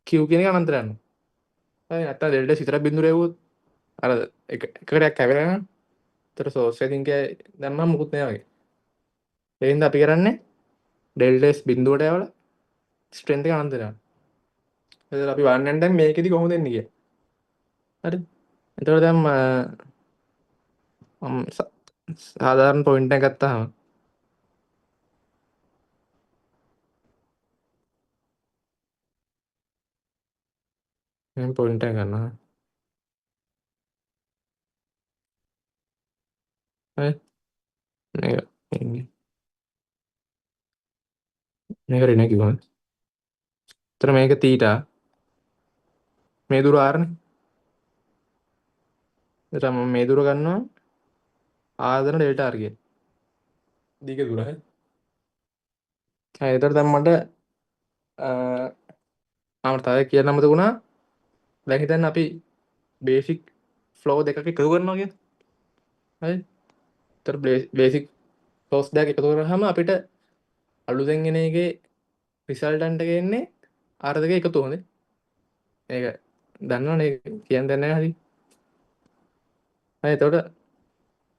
Q කියන එක අනන්තර යනවා. හරි. නැත්තම් ඩෙල්ටා S විතරක් බිඳුවට යවුවොත් අර එකකටයක් කැවිලා යනවා. ඒතර සෝස් එකකින් දැම්මම මුකුත් නෑ වගේ. ඒ හින්දා අපි කරන්නේ ඩෙල්ටා S බිඳුවට යවලා ස්ට්‍රෙන්ත් එක අනන්තර යනවා. එතකොට අපි බලන්න දැන් මේකෙදි කොහොමද එන්නේ කියලා. හරි. එතකොට දැන් මම සාධාරණ පොයින්ට් එකක් ගත්තාම මම පොයින්ට් එක ගන්නවා. හරි. මේක මේක ඍණ කිව්වම. එතන මේක තීටා මේ දුර r නේ. එතන මම මේ දුර ගන්නවා r දන ඩෙල්ටා r කියන. දීක දුර හරි. හරි. එතකොට දැන් මට තව කියන්න මතක වුණා. දැන් හිතන්න අපි බේසික් ෆ්ලෝ දෙකක් එකතු කරනවා කියලා. හරි. ඒතර බේසික් ෆ්ලෝස් දෙකක් එකතු කරාම අපිට අලුතෙන් එන එකේ රිසල්ටන්ට් එක එන්නේ R දෙක එකතු හොඳේ. මේක දන්නවනේ කියන්න දෙන්නේ නැහැ හරි. හරි එතකොට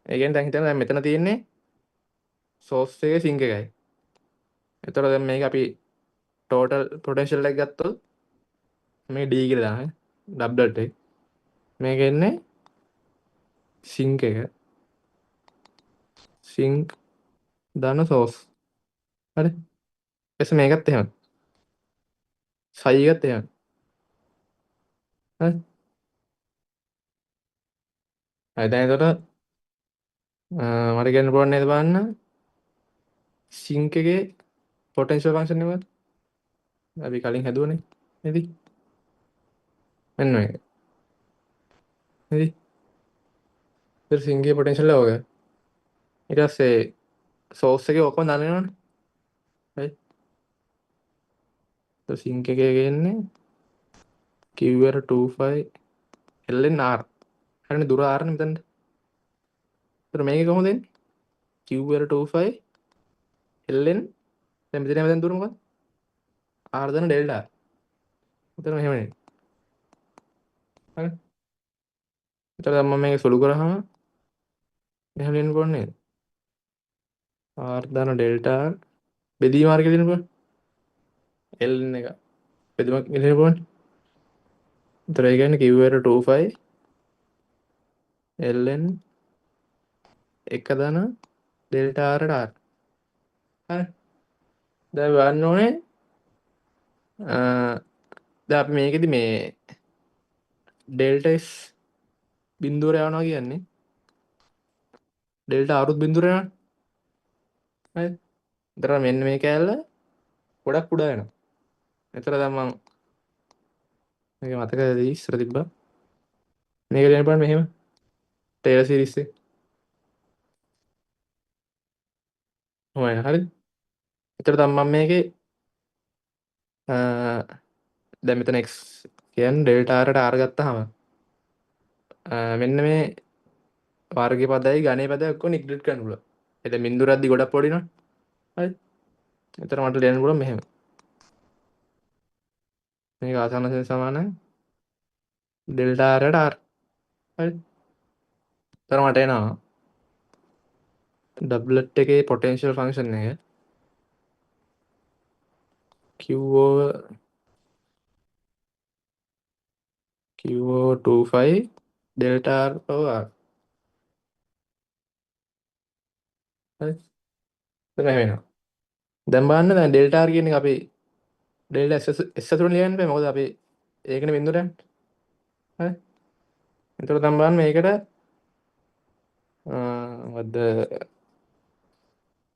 ඒ කියන්නේ දැන් හිතන්න දැන් මෙතන තියෙන්නේ සෝස් එකේ සිංක් එකයි. එතකොට දැන් මේක අපි ටෝටල් පොටෙන්ෂල් එක ගත්තොත් මේක D කියලා දානවා. ඩබ්ලට් එක. මේක එන්නේ සිංක් එක. සිංක් දාන සෝස්. හරි. එස් මේකත් එහෙම. සයි එකත් එහෙම. හරි. හරි දැන් එතකොට මට කියන්න පුළුවන් නේද බලන්න සිංක් එකේ පොටෙන්ෂල් ෆන්ක්ෂන් එක මොකක්ද? අපි කලින් හැදුවනේ නේද? මෙන්න මේක. හරි. ඉතින් සිංක් එකේ පොටෙන්ෂල් එක ඔක. ඊට පස්සේ සෝස් එකේ ඔක්කොම දාන්නවනේ. හරි. તો සිංක් එකේ ගන්නේ QR25 LNR. හරිනේ දුර R නේ මෙතනට. ඒතර මේක කොහොමද එන්නේ? QR25 LN දැන් මෙතන දුර මොකක්ද? R දන ඩෙල්ටා. මෙතන මෙහෙමනේ. හරි. ඒතර දැන් මම මේක සුළු කරාම මෙහෙම ලියන්න පුළුවන් නේද? R දන ඩෙල්ටා බෙදීම R කියලා ලියන්න පුළුවන්. LN එක බෙදීමක් ලියන්න පුළුවන්. ඒතර ඒ කියන්නේ QR25 LN එක දන ඩෙල්ටා R ට R. හරි. දැන් බලන්න ඕනේ දැන් අපි මේකෙදි මේ ඩෙල්ටා S බිඳුවර යවනවා කියන්නේ ඩෙල්ටා R උත් බිඳුවර යනවා. හරි. ඒතර මෙන්න මේ කෑල්ල ගොඩක් උඩ යනවා. එතකොට දැන් මම මේක මතකද ඉස්සර තිබ්බා. මේක ලියන්න බලන්න මෙහෙම. ටේලර් සීරීස් එක. ඔය හරිද? එතකොට දැන් මම මේකේ දැන් මෙතන x කියන්නේ ඩෙල්ටා r ට r ගත්තාම මෙන්න මේ වර්ග පදයි ඝන පදයි ඔක්කොම නිග්ලෙක්ට් කරන්න පුළුවන්. එතන බිඳුරක්දි ගොඩක් පොඩි නෝ. හරි. එතන මට ලියන්න පුළුවන් මෙහෙම. මේක ආසන්න වශයෙන් සමානයි ඩෙල්ටා r ට r. හරි. එතන මට එනවා ඩබ්ලට් එකේ පොටෙන්ෂියල් ෆන්ක්ෂන් එක Q/25 delta r over r. හරි. එතන මෙහෙම එනවා. දැන් බලන්න දැන් ඩෙල්ටා r කියන එක අපි ඩෙල්ටා s අතුරෙන් ලියන්න බෑ මොකද අපි ඒකනේ බිඳුවට යන්නේ. හරි. එතකොට දැන් බලන්න මේකට මොකද්ද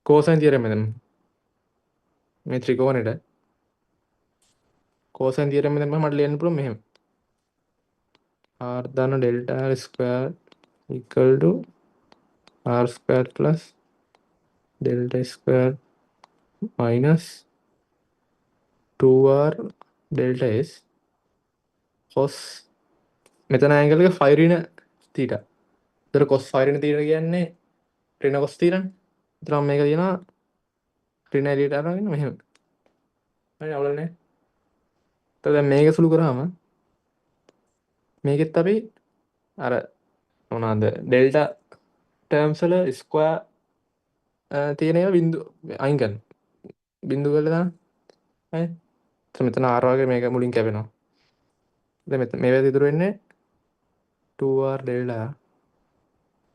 කෝසයින් තියරම් එක මේ ත්‍රිකෝණෙට කෝසයින් තියරම් එක මට ලියන්න පුළුවන් මෙහෙම. r දාන delta r square equal to r square plus delta square minus 2r delta s cos මෙතන ඇන්ගල් එක 5 ඍණ θ. ඒතර cos 5 ඍණ θ කියන්නේ ඍණ cos θ නේ. ඒතර මම මේක දිනනවා ඍණ එළියට අරගෙන මෙහෙම. හරි අවුල නැහැ. ඒතර දැන් මේක සුළු කරාම මේකෙත් අපි අර මොනවාද ඩෙල්ටා ටර්ම්ස් වල ස්ක්වයර් තියෙන ඒවා බිඳු අයින් කරන්න. බිඳු කරලා දාන්න. හරි. ඒතර මෙතන r වගේ මේක මුලින් කැපෙනවා. දැන් මෙතන මේ වෙලාවට ඉතුරු වෙන්නේ 2r ඩෙල්ටා.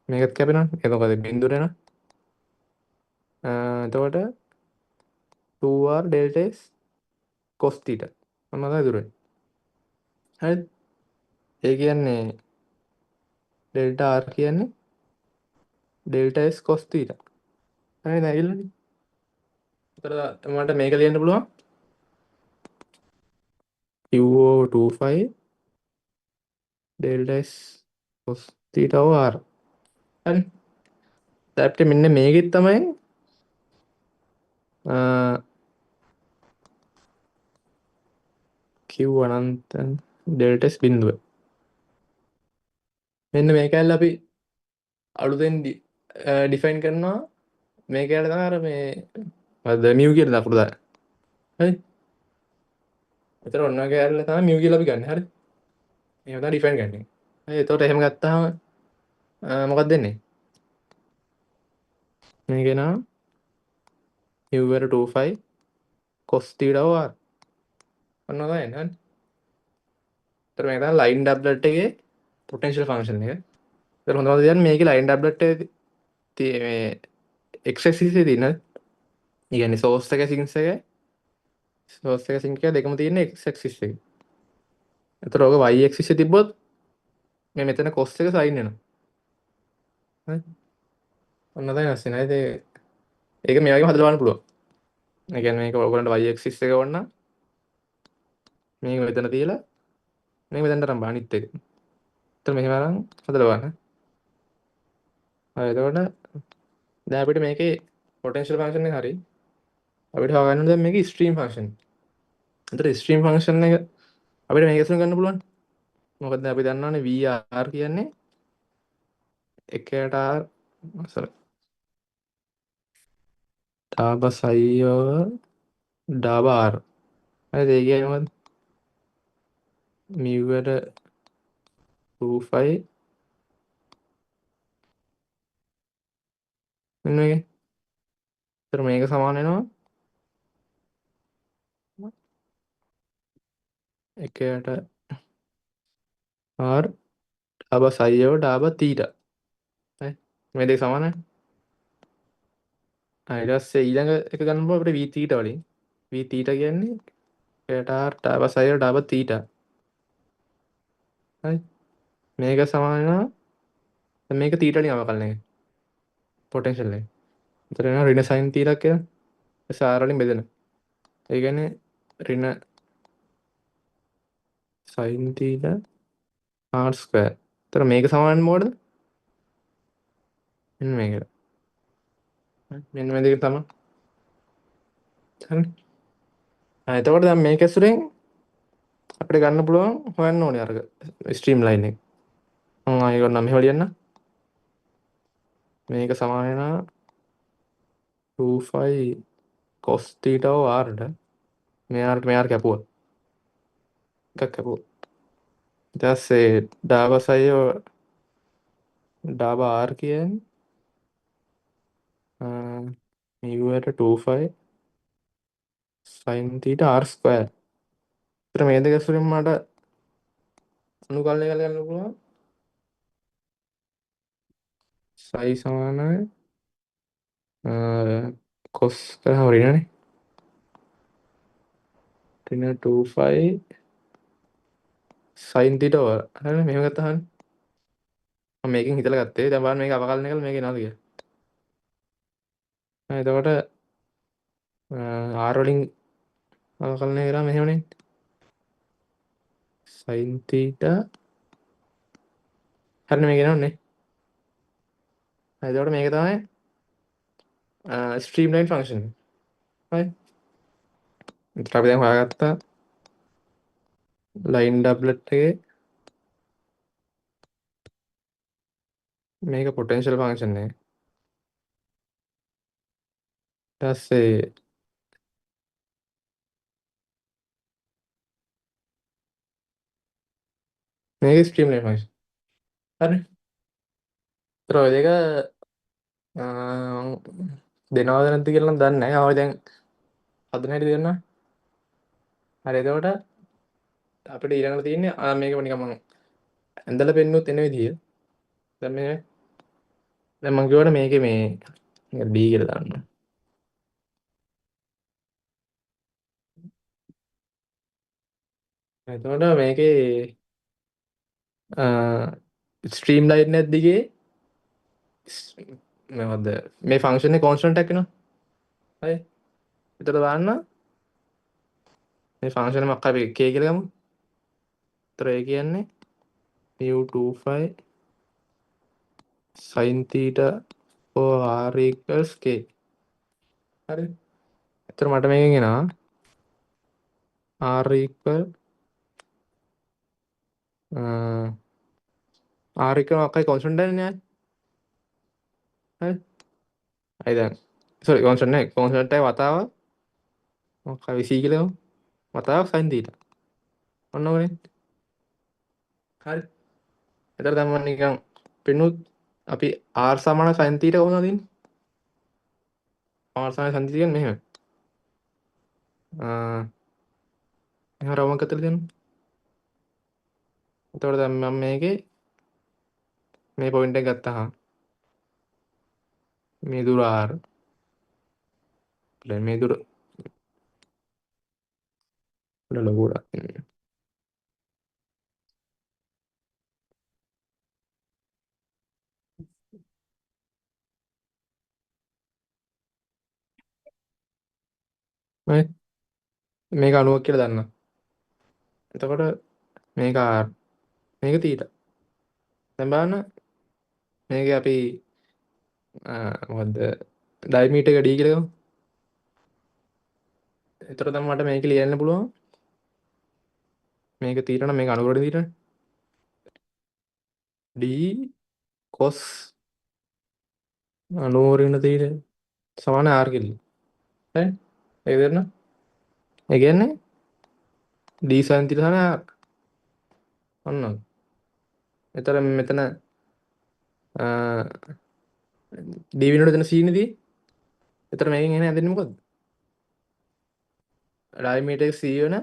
මේකත් කැපෙනවනේ. එතකොට බිඳුර එනවා. එතකොට 2r delta s cos theta. මොනවද තමයි ඉතුරු වෙන්නේ. හරිද? ඒ කියන්නේ delta r කියන්නේ delta s cos theta. හරිද? ඇවිල්ලානේ. එතකොට මට මේක ලියන්න පුළුවන්. Q/25 delta s cos theta over r. හරි. දැන් අපිට මෙන්න මේකෙත් තමයි Q අනන්ත delta s බිඳුව. මෙන්න මේක ඇල්ල අපි අලුතෙන් ඩිෆයින් කරනවා මේක ඇල්ල තමයි අර මේ මොකද්ද මියු කියලා දක්වලා දාන්න. හරි. එතකොට ඔන්න ඔය කැලේ තමයි මියු කියලා අපි ගන්න. හරි. එහෙම තමයි ඩිෆයින් ගන්න. හරි. එතකොට එහෙම ගත්තාම මොකක්ද දෙන්නේ? මේක එනවා mu/25 cos theta over r. ඔන්න ඔය තමයි. හරි. එතකොට මේක තමයි ලයින් ඩබ්ලට් එකේ පොටෙන්ෂියල් ෆන්ක්ෂන් එක. එතකොට හොඳම දේ කියන්නේ මේකේ ලයින් ඩබ්ලට් එකේ මේ x axis එකේ තියෙන. ඒ කියන්නේ source එක sinc එක දෙකම තියෙන්නේ x axis එකේ. එතකොට ඔක y axis එකේ තිබ්බොත් මේ මෙතන cos එක sin වෙනවා. හරි. ඔන්න තමයි නැස් වෙනවා. ඒක මේ වගේම හදලා බලන්න පුළුවන්. ඒ කියන්නේ මේක ඔයගොල්ලන්ට y axis එක ඕන නම් මේක මෙතන තියලා මේක මෙතනට අරන් බලන්න අනිත් එක. එතන මෙහෙම අරන් හදලා බලන්න. හරි එතකොට දැන් අපිට මේකේ පොටෙන්ෂියල් ෆන්ක්ෂන් එක හරි. අපිට හොයාගන්න ඕනේ දැන් මේකේ ස්ට්‍රීම් ෆන්ක්ෂන්. එතකොට ස්ට්‍රීම් ෆන්ක්ෂන් එක අපිට මේක ඉස්සෙල්ලා ගන්න පුළුවන්. මොකද අපි දන්නවනේ VR කියන්නේ එකට r sorry ඩාබ සයියව ඩාබ r. හරිද? ඒ කියන්නේ මොකද්ද? mu එකට 25 මෙන්න මේක. ඒතර මේක සමාන වෙනවා එකට r ඩාබ සයියව ඩාබ තීටා. හරි. මේ දෙක සමානයි. ඊට පස්සේ ඊළඟ එක ගන්න පුළුවන් අපිට v තීටා වලින්. v තීටා කියන්නේ එකට r ඩාබ සයියව ඩාබ තීටා. හරි. මේක සමාන වෙනවා දැන් මේක තීටා වලින් අවකලනය පොටෙන්ෂියල් එක. එතන එනවා ඍණ sin තීටා කියලා. ඒ r වලින් බෙදෙන. ඒ කියන්නේ ඍණ sin theta r square. එතකොට මේක සමාන මොකටද? මෙන්න මේකට. මෙන්න මේ දෙක තමයි. හරි. එතකොට දැන් මේක ඇසුරෙන් අපිට ගන්න පුළුවන් හොයන්න ඕනේ අර ස්ට්‍රීම් ලයින් එක. මම ආයෙ ගන්න මෙහෙම ලියන්න. මේක සමාන වෙනවා 2 phi cos theta r ට මෙයාට කැපුවා. එකක් කැපුවා. ඊට පස්සේ ඩාබසය ඩාබ r කියන්නේ μ ට 2 phi sin theta r square. ඒතර මේ දෙක ඇසුරෙන් මට අනුකලනය කරලා ගන්න පුළුවන්. psi සමානයි cos කරාම ඍණනේ. ඍණ 2 phi sin theta over. හරිනේ මෙහෙම ගත්තාම මම මේකෙන් හිතලා ගත්තේ. දැන් බලන්න මේක අවකලනය කළා මේක එනවාද කියලා. එතකොට r වලින් අවකලනය කරාම මෙහෙමනේ. sin theta හරිනේ මේක එනවනේ. එතකොට මේක තමයි ස්ට්‍රීම්ලයින් ෆන්ක්ෂන් එක. හරි. එතකොට අපි දැන් හොයාගත්තා ලයින් ඩබ්ලට් එකේ මේක පොටෙන්ෂල් ෆන්ක්ෂන් එක. ඊට පස්සේ මේක ස්ට්‍රීම්ලයින් ෆන්ක්ෂන්. හරි. ඒතර ඔය දෙක දෙනවද නැද්ද කියලා නම් දන්නේ නැහැ. ආවයි දැන් හදන හැටි දෙන්න. හරි එතකොට අපිට ඊළඟට තියෙන්නේ මේක නිකන් මම ඇඳලා පෙන්නුත් එන විදිය. දැන් මේ දැන් මම කියවනේ මේකේ මේ D කියලා දාන්න. එතකොට මේකේ ස්ට්‍රීම් ලයින් එක දිගේ මොකද්ද මේ ෆන්ක්ෂන් එක කොන්ස්ටන්ට් එකක් වෙනවා. හරි. එතකොට බලන්න මේ ෆන්ක්ෂන් එක අපි k කියලා ගමු. එතකොට ඒ කියන්නේ μ2 phi sin theta for r equals k. හරි. එතකොට මට මේකෙන් එනවා r equal r equal මොකක්ද කොන්ස්ටන්ට් එකක් නේ. හරි. අයි දැන් sorry කොන්ස්ටන්ට් නේ කොන්ස්ටන්ට් එක වතාව මොකක්ද c කියලා ගමු. වතාව sin theta. ඔන්න ඕනේ. හරි. එතකොට දැන් මම නිකන් පෙන්නුත් අපි r සමාන sin theta කොහොමද දෙන්නේ? r සමාන sin theta කියන්නේ මෙහෙම. මෙහෙම රවුමක් අතට දෙන්න. එතකොට දැන් මම මේකේ මේ පොයින්ට් එක ගත්තාම මේ දුර r දැන් මේ දුර ලොකුට හරි මේක 90ක් කියලා දන්නවා. එතකොට මේක r මේක θ. දැන් බලන්න මේක අපි මොකද්ද ඩයමීටර් එක d කියලා ගමු. එතකොට දැන් මට මේක ලියන්න පුළුවන් මේක θ නම් මේක අනුකරණ θ d cos 90 θ සමාන r කියලා. හරි ඒක දෙන්න. ඒ කියන්නේ d sin θ සමාන r. ඔන්න. එතකොට මෙතන d වෙනුවට දෙන c නේද? එතකොට මේකෙන් එන්නේ හැදෙන්නේ මොකද්ද? ඩයමීටර් එක c වෙන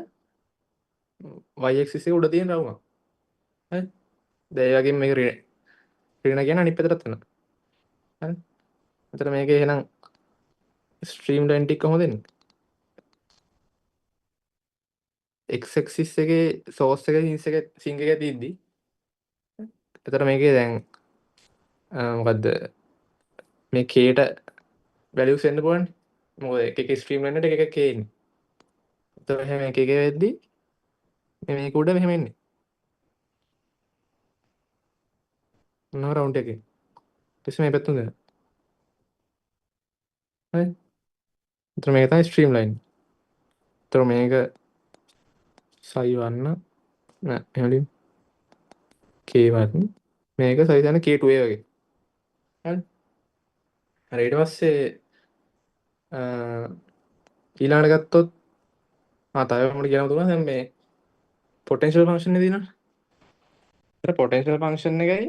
y axis එක උඩ තියෙන රවුමක්. හරි. දැන් ඒ වගේම මේක ඍණ කියන අනිත් පැත්තටත් වෙනවා. හරි. එතකොට මේක එහෙනම් ස්ට්‍රීම් ලයින් ටික කොහොමද එන්නේ? x axis එකේ source එක sink එක තියෙද්දි එතකොට මේකේ දැන් මොකද්ද මේ k ට values එන්න පුළුවන්නේ. මොකද එක එක ස්ට්‍රීම් ලයින් එකට එක එක k ඉන්නේ. එතකොට එහෙම එක එක වෙද්දි මේක උඩ මෙහෙම එන්නේ. මොනවා රවුන්ඩ් එකේ. ඊට පස්සේ මේ පැත්තෙන් දෙනවා. හරි. එතකොට මේක තමයි ස්ට්‍රීම් ලයින්. එතකොට මේක සයි 1 නෑ එහෙම K1 මේක සයි යන K2A වගේ. හරි. හරි ඊට පස්සේ ඊළඟට ගත්තොත් තව මොකද කියනවා දුන්නා දැන් මේ පොටෙන්ෂල් ෆන්ක්ෂන් එක දිනන. ඒතර පොටෙන්ෂල් ෆන්ක්ෂන් එකයි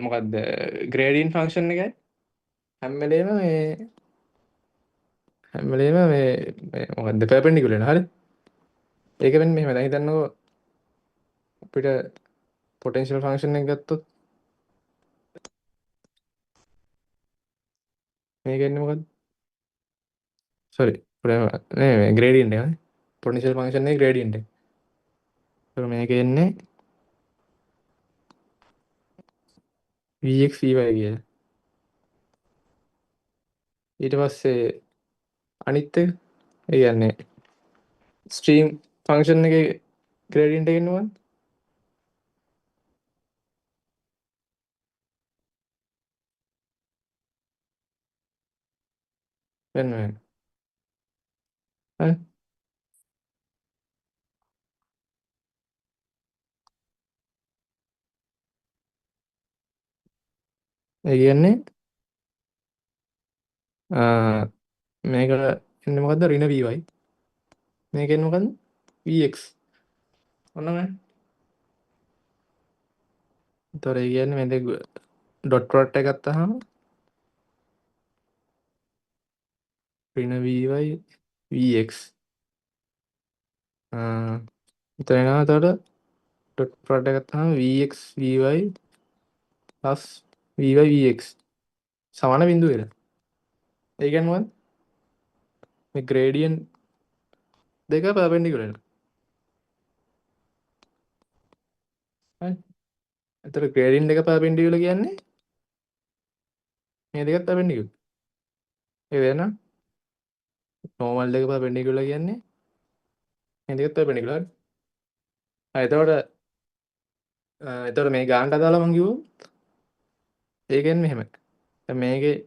මොකද්ද ග්‍රේඩියන්ට් ෆන්ක්ෂන් එකයි හැම වෙලේම මේ මොකද්ද පර්පෙන්ඩිකුලර් නේ හරි. ඒක වෙන්නේ මෙහෙම. දැන් හිතන්නකෝ අපිට පොටෙන්ෂල් ෆන්ක්ෂන් එක ගත්තොත් මේක එන්නේ මොකද්ද? සෝරි. නේ ග්‍රේඩියන්ට් එක නේ. පොටෙන්ෂල් ෆන්ක්ෂන් එකේ ග්‍රේඩියන්ට් එක. ඒතර මේක එන්නේ Vx Vy කියලා. ඊට පස්සේ අනිත් එක ඒ කියන්නේ ස්ට්‍රීම් ෆන්ක්ෂන් එකේ ග්‍රේඩියන්ට් එක එන්නේ මොකක්ද? වෙන වෙන. හරි. ඒ කියන්නේ මේක එන්නේ මොකද්ද? ඍණ Vy. මේක එන්නේ මොකද්ද? Vx. ඔන්න මම. ඒතර ඒ කියන්නේ මේ දෙක ඩොට් ප්‍රොඩක්ට් එක ගත්තාම ඍණ Vy Vx. එතන එනවා එතකොට ඩොට් ප්‍රොඩක්ට් එක ගත්තාම Vx Vy Vy Vx සමාන බිඳුව වෙනවා. ඒ කියන්නේ මොකද්ද? මේ ග්‍රේඩියන්ට් දෙක පර්පෙන්ඩිකුලර් වෙනවා. හරි. එතකොට ග්‍රේඩියන්ට් දෙක පර්පෙන්ඩිකුලර් කියන්නේ මේ දෙකත් පර්පෙන්ඩිකුලර්. ඒ වෙන නෝමල් දෙක පර්පෙන්ඩිකුලර් කියන්නේ මේ දෙකත් පර්පෙන්ඩිකුලර්. හරි. එතකොට මේ ගානට අදාළව මම කිව්වොත් ඒ කියන්නේ මෙහෙමයි. දැන් මේකේ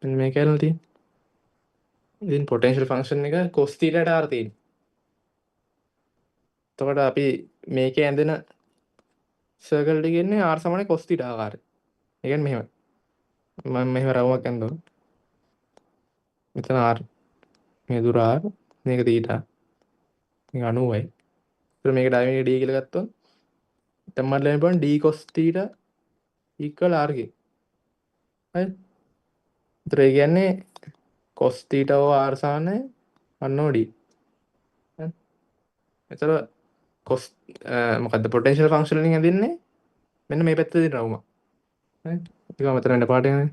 මෙන්න මේක ඇරලා තියෙන්නේ. ඉතින් පොටෙන්ෂල් ෆන්ක්ෂන් එක cos θ ට r තියෙන්නේ. එතකොට අපි මේකේ ඇඳෙන සර්කල් එක ඉන්නේ r සමානයි cos θ ආකාරය. ඒ කියන්නේ මෙහෙමයි. මම මෙහෙම රවුමක් ඇඳුවා. මෙතන r මේ දුර r මේක θ. මේක 90යි. ඒතර මේක ඩයමීටර් d කියලා ගත්තොත් දැන් මට ලැබෙන්න පුළුවන් d cos θ r කියලා. හරි. ඒතර ඒ කියන්නේ cos θ r සමානයි 1/d. හරි. ඒතර cos මොකද්ද පොටෙන්ෂල් ෆන්ක්ෂන් වලින් ඇඳින්නේ මෙන්න මේ පැත්තේ තියෙන රවුම. හරි. ඒක මම මෙතන වෙන පාට යන්නේ.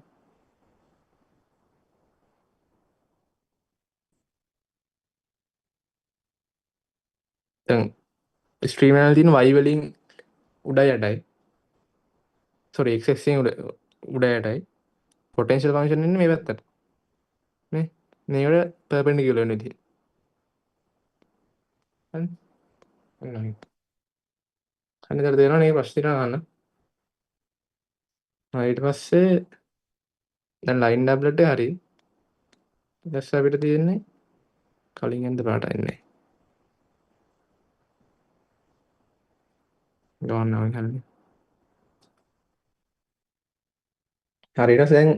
දැන් ස්ට්‍රීම් එකේ තියෙන y වලින් උඩ යටයි. සෝරි x axis උඩ යටයි. පොටෙන්ෂල් ෆන්ක්ෂන් ඉන්නේ මේ පැත්තට. නේ. මේකට පර්පෙන්ඩිකියුලර් වෙන විදිහ. හරි. ඔන්න ඔය. අනිතර දෙනවා නේ ප්‍රශ්න ටික අහන්න. ඊට පස්සේ දැන් ලයින් ටැබ්ලට් එක හරි. ඊට පස්සේ අපිට තියෙන්නේ කලින් එන්ද පාටයි නේ. ගවන්නවා කියන්නේ. හරි ඊට පස්සේ දැන්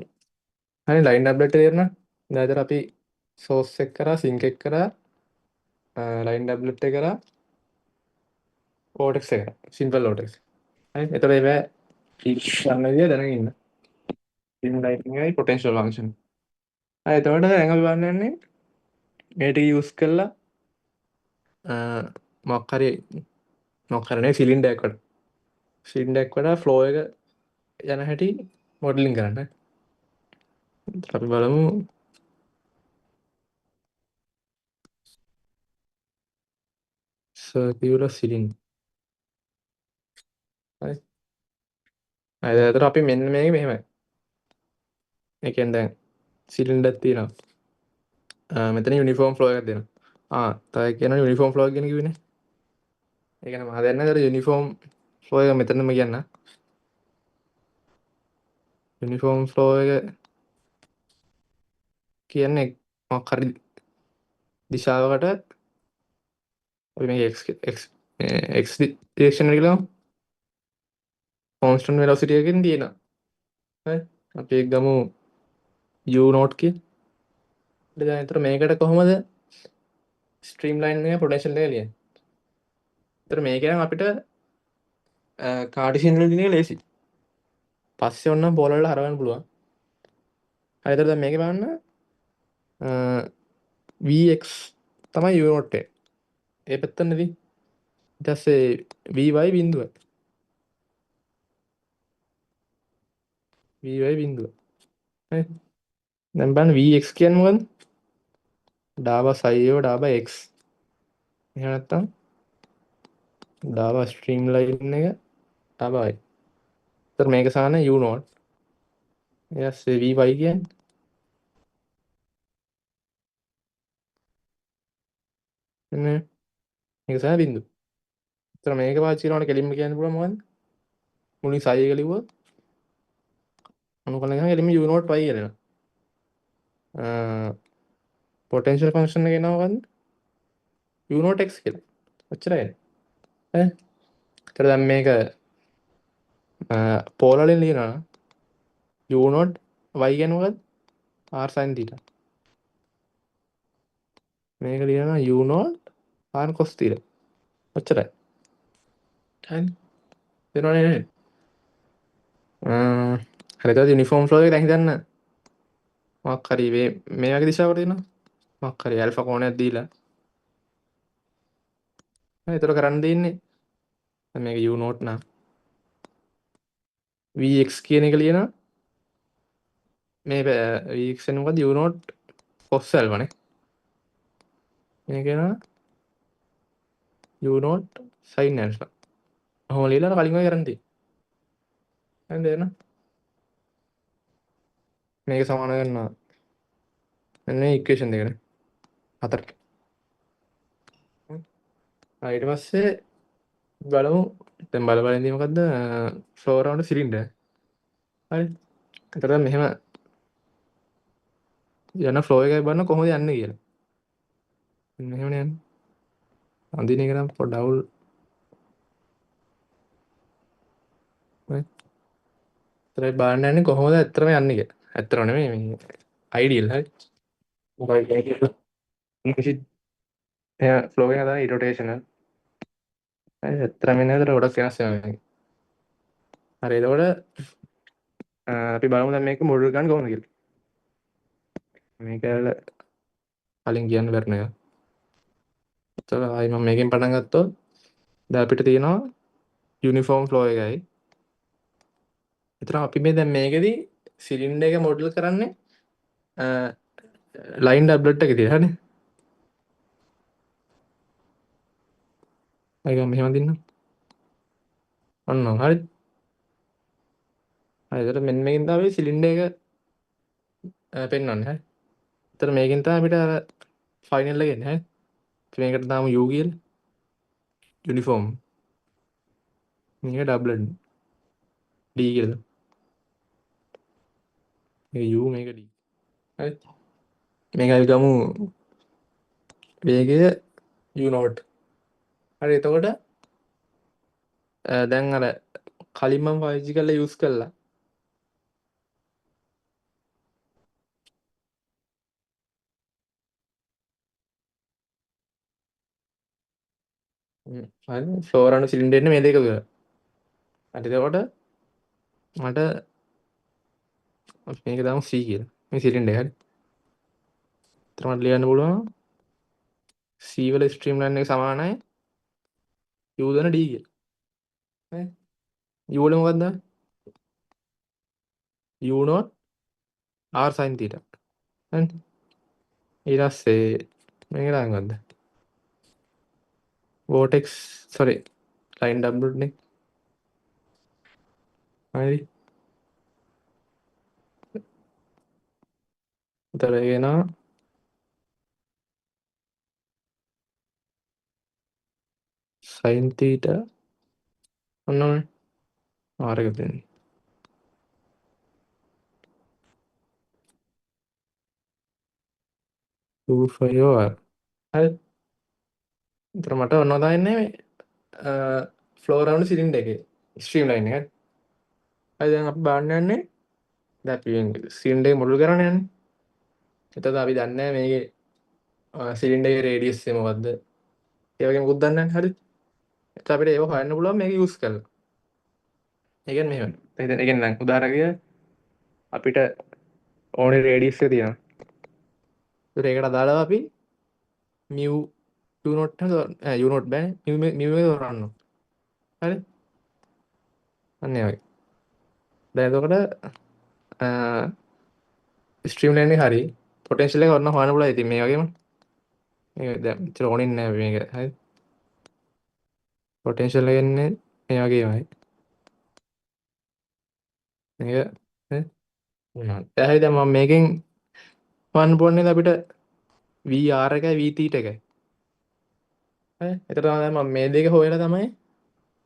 හරි ලයින් ටැබ්ලට් එක තේරෙනවා. දැන් අතර අපි සෝස් එක කරා සින්ක් එක කරා ලයින් ටැබ්ලට් එක කරා ඕටෙක්ස් එක කරා. සිම්පල් ඕටෙක්ස්. හරි. එතකොට ඒවා ගන්න විදිය දැනගෙන ඉන්න. ස්ට්‍රීම් ලයින් එකයි පොටෙන්ෂල් ෆන්ක්ෂන්. හරි එතකොට දැන් අපි බලන්න යන්නේ මේ ටික යූස් කරලා මොකක් හරි නේ සිලින්ඩර් එකකට ෆ්ලෝ එක යන හැටි මොඩලින් කරන්න. අපි බලමු සර්කියුලර් සිලින්ඩර්. හරි. හරි එතකොට අපි මෙන්න මේක මෙහෙමයි. ඒ කියන්නේ දැන් සිලින්ඩර් තියෙනවා. මෙතන යුනිෆෝම් ෆ්ලෝ එකක් දෙනවා. තව කියන යුනිෆෝම් ෆ්ලෝ එක ගැන කිව්වනේ. ඒ කියන්නේ මම දන්නේ නැහැ යුනිෆෝම් ෆ්ලෝ එක මෙතනම කියන්න. යුනිෆෝම් ෆ්ලෝ එක කියන්නේ මොකක් හරි දිශාවකට අපි මේ x ඩිරෙක්ෂන් එක ගිහලා කොන්ස්ටන්ට් වෙලොසිටි එකකින් තියෙනවා. හරි. අපි ඒක ගමු u නෝට් කියලා. දැන් ඒතර මේකට කොහොමද ස්ට්‍රීම් ලයින් එක පොටෙන්ෂල් එක ලියන්නේ? ඒතර මේක නම් අපිට කාඩිසියන් වලින් එක ලේසි. පස්සේ ඔන්න බෝල වල හරවන්න පුළුවන්. හරි. ඒතර දැන් මේක බලන්න vx තමයි u නෝට් එක. ඒ පැත්තනේදී ඊට පස්සේ vy බිඳුව. vy බිඳුව. හරි. දැන් බලන්න vx කියන්නේ මොකද්ද? ඩාබා සයියෝ ඩාබා x. එහෙම නැත්නම් ඩාබා ස්ට්‍රීම් ලයින් එක ඩාබා y. ඒතර මේක සාන u නෝට්. ඊට පස්සේ vy කියන්නේ එන්නේ මේක සාන බිඳුව. ඒතර මේක පාවිච්චි කරනකොට කෙලින්ම කියන්න පුළුවන් මොකද්ද? මුලින් සයි එක ලිව්වොත් අනුකලන ගමන් කෙලින්ම u නෝට් y කියලා එනවා. පොටෙන්ෂල් ෆන්ක්ෂන් එක එනවා මොකද්ද? u නෝට් x කියලා. ඔච්චරයි. ඈ. ඒතර දැන් මේක පෝල වලින් ලියනවා u නෝට් y කියන්නේ මොකද්ද? r sin theta. මේක ලියනවා u note r cos theta. ඔච්චරයි. හරි. තේරුණානේ නේද? හරි. එතකොට යුනිෆෝම් ෆ්ලෝ එක දැන් හිතන්න මොකක් හරි මේ වගේ දිශාවකට දෙනවා. මොකක් හරි ඇල්ෆා කෝණයක් දීලා. හරි. එතකොට කරන්න දෙන්නේ දැන් මේක u නෝට් නම් vx කියන එක ලියනවා. මේ vx එන්නේ මොකද්ද? u නෝට් cos alpha නේ. මේක එනවා u නෝට් sin alpha. ඔහොම ලියලා කලින් වගේ කරන්න තියෙන්නේ. හරිද එන? මේක සමාන කරනවා. මෙන්න මේ ඉක්වේෂන් දෙකනේ. හතරට. ඊට පස්සේ බලමු දැන් බල බල ඉඳී මොකද්ද ෆ්ලෝ රවුන්ඩ් සිලින්ඩර්. හරි. එතකොට මෙහෙම යන ෆ්ලෝ එකයි බලන්න කොහොමද යන්නේ කියලා. මෙහෙමනේ යන්නේ. අඳින එක නම් පොඩ්ඩක් අවුල්. හරි. ඒතරයි බලන්න යන්නේ කොහොමද ඇත්තටම යන්නේ කියලා. ඇත්තටම නෙමෙයි මේ අයිඩියල් හරි. මොකයි කියන්නේ. කිසි ෆ්ලෝ එක තමයි රොටේෂනල්. හරි. ඇත්තටම ඉන්නේ ඒතර ගොඩක් වෙනස් වෙනවා. හරි. එතකොට අපි බලමු දැන් මේක මොඩල් ගන්න කොහොමද කියලා. මේක කලින් කියන්න බැරි නේද? එතකොට ආයි මම මේකෙන් පටන් ගත්තොත් දැන් අපිට තියෙනවා යුනිෆෝම් ෆ්ලෝ එකයි. එතන අපි මේ දැන් මේකෙදි සිලින්ඩර් එක මොඩල් කරන්නේ ලයින් ඩබ්ලට් එක විදිහට හරිනේ. අයිගම මෙහෙම දින්න. අන්න හරි. හරි. එතකොට මෙන්න මේකෙන් තමයි සිලින්ඩර් එක පෙන්වන්නේ හරි. එතකොට මේකෙන් තමයි අපිට අර ෆයිනල් එක එන්නේ හරි. අපි මේකට දාමු U කියලා. යුනිෆෝම්. මේක ඩබ්ලට් D කියලා. මේක U මේක D. හරි. මේක අපි ගමු වේගය U නෝට්. හරි. එතකොට දැන් අර කලින් මම පාවිච්චි කරලා යූස් කළා. හරි. ෆ්ලෝ රවුන්ඩ් සිලින්ඩර් එන්නේ මේ දෙක තුල. හරි. එතකොට මට අපි මේක දාමු C කියලා. මේ සිලින්ඩර් හරි. එතකොට මට ලියන්න පුළුවන් C වල ස්ට්‍රීම් ලයින් එක සමානයි U දන D කියලා. හරි. U වල මොකක්ද? U note R sin theta. හරි. ඊට පස්සේ මේක දාන්න ගන්නද? vortex sorry line W නේ. හරි. එතකොට කියනවා sin theta ඔන්න ඔන්න r එක දෙන්නේ 2 5 r හරි. එතකොට මට ඔන්න දාන්නේ ෆ්ලෝ රවුන්ඩ් සිලින්ඩර් එකේ ස්ට්‍රීම් ලයින් එක. හරි දැන් අපි බලන්න යන්නේ දැන් අපි සිලින්ඩර් එක මොඩල් කරන්න යන්නේ. එතකොට අපි දන්නේ නැහැ මේකේ සිලින්ඩර් එකේ රේඩියස් එක මොකද්ද? ඒ වගේ මොකුත් දන්නේ නැහැ. හරි. එතකොට අපිට ඒක හොයන්න පුළුවන් මේක යූස් කරලා. ඒ කියන්නේ මෙහෙම. ඒ කියන්නේ දැන් උදාහරණයක් අපිට ඕනේ රේඩියස් එක තියෙනවා. ඒකට ඒකට අදාළව අපි මියු යු නෝට් එක යු නෝට් බෑනේ මියු එක තෝරන්න ඕන. හරි. අන්න ඒ වගේ. දැන් එතකොට ස්ට්‍රීම් ලයින් එක හරි පොටෙන්ෂියල් එක ඔන්න හොයන්න පුළුවන්. ඉතින් මේ වගේම මේක දැන් මෙච්චර ඕනෙ නැහැ මේක. හරි. පොටෙන්ෂියල් එක එන්නේ මේ වගේමයි. මේක හරි. මොනවද? දැන් හරි දැන් මම මේකෙන් හොයන්න පුළුවන් නේද අපිට VR එකයි V θ එකයි. හරි. එතකොට තමයි මම මේ දෙක හොයලා තමයි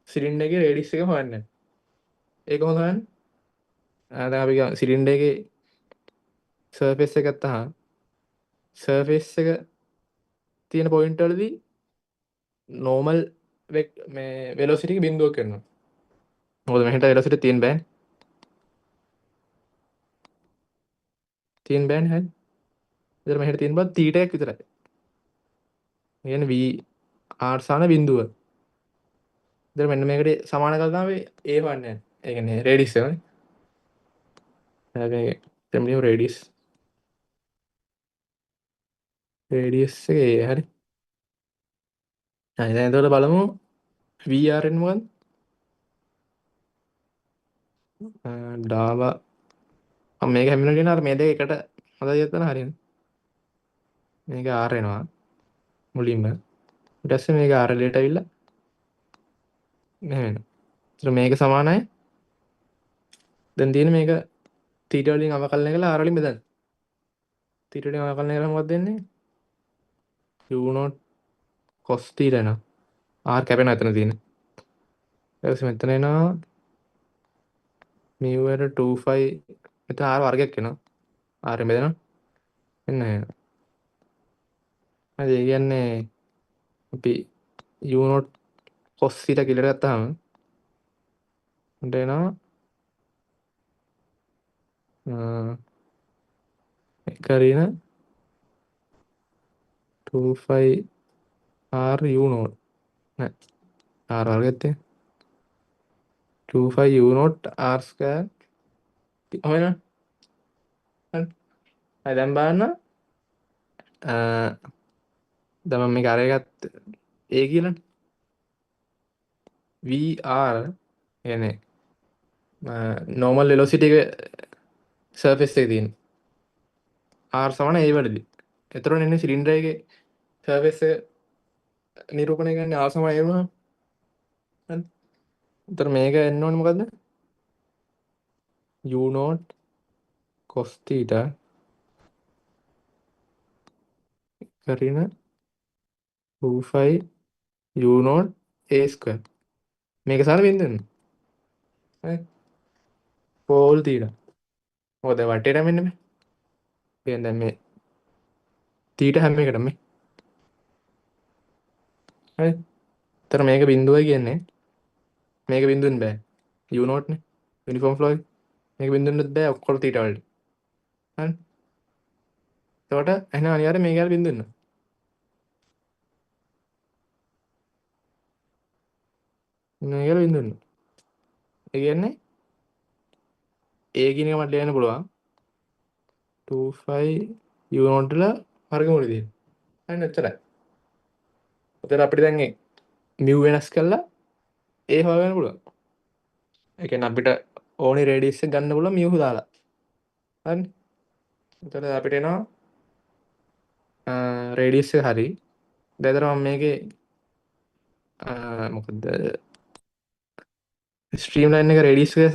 සිලින්ඩර් එකේ රේඩියස් එක හොයන්නේ. ඒක කොහොමද හොයන්නේ? දැන් අපි සිලින්ඩර් එකේ සර්ෆේස් එක ගත්තාම සර්ෆේස් එක තියෙන පොයින්ට් වලදී නෝමල් මේ වෙලොසිටි එක බිඳුවක් කරනවා. මොකද මෙහෙට වෙලොසිටි තියෙන්න බෑනේ. තියෙන්න බෑනේ හරි. ඉතින් මෙහෙට තියෙන බව θ එකක් විතරයි. ඒ කියන්නේ VR සාන බිඳුව. ඉතින් මෙන්න මේකට සමාන කරලා තමයි A හොයන්නේ. ඒ කියන්නේ රේඩියස් එක නේ. මේක තෙම්ලියම් රේඩියස් එක A හරි. හරි දැන් එතකොට බලමු VR එන්නේ මොකද්ද? ඩාවා මේක හැමෝම කියන අර මේ දෙක එකට හදලා යන්න හරියන්නේ. මේක R එනවා මුලින්ම. ඊට පස්සේ මේක R එලයට ඇවිල්ලා මෙහෙම වෙනවා. ඒතර මේක සමානයි. දැන් තියෙන මේක θ වලින් අවකලනය කරලා R වලින් බෙදන්න. θ වලින් අවකලනය කරලා මොකක්ද දෙන්නේ? u0 cos θ එනවා. R කැපෙනවා එතන තියෙන. ඊට පස්සේ මෙතන එනවා mu වල 2 මෙතන R වර්ගයක් එනවා. R එන් බෙදෙනවා. එන්න එනවා. හරි ඒ කියන්නේ අපි u0 cos θ කියලා ගත්තාම උන්ට එනවා එක ඍණ 2 r u0 නෑ r වර්ගයත් 2 u0 r ස්ක්වයර් හොයනවා. හරි. හරි දැන් බලන්න දැන් මම මේක අරය ගත්ත A කියලානේ. VR කියන්නේ normal velocity එක surface එකේ තියෙන R සමාන A වලදී. එතකොට එන්නේ සිලින්ඩර් එකේ surface එක නිරූපණය කරන්නේ R සමාන A වුණාම. හරි. එතකොට මේක එන්න ඕනේ මොකද්ද? u0 cos theta කරන 2 u0 A square. මේක සාර බින්දුවනේ. හරි. Paul theta. මොකද වටේට මෙන්න මේ. කියන්නේ දැන් මේ theta හැම එකටම මේ. හරි. එතන මේක බිඳුවයි කියන්නේ මේක බිඳුවෙන්න බෑ. u0 නේ. යුනිෆෝම් ෆ්ලෝ එක. මේක බිඳුවෙන්නත් බෑ ඔක්කොම theta වලට. හරි. එතකොට එහෙනම් අනිවාර්යෙන් මේක යාල බිඳුවෙන්න. මේක යාල බිඳුවෙන්න. ඒ කියන්නේ A කියන එක මට ලියන්න පුළුවන් 2 u0 වල වර්ගමූල දෙන්න. හරි එච්චරයි. එතකොට අපිට දැන් මේ mu වෙනස් කරලා A හොයාගන්න පුළුවන්. ඒ කියන්නේ අපිට ඕනේ රේඩියස් එක ගන්න පුළුවන් mu දාලා. හරි. එතකොට අපිට එනවා රේඩියස් එක හරි. දැන් එතන මම මේකේ මොකද ස්ට්‍රීම් ලයින් එක රේඩියස් එක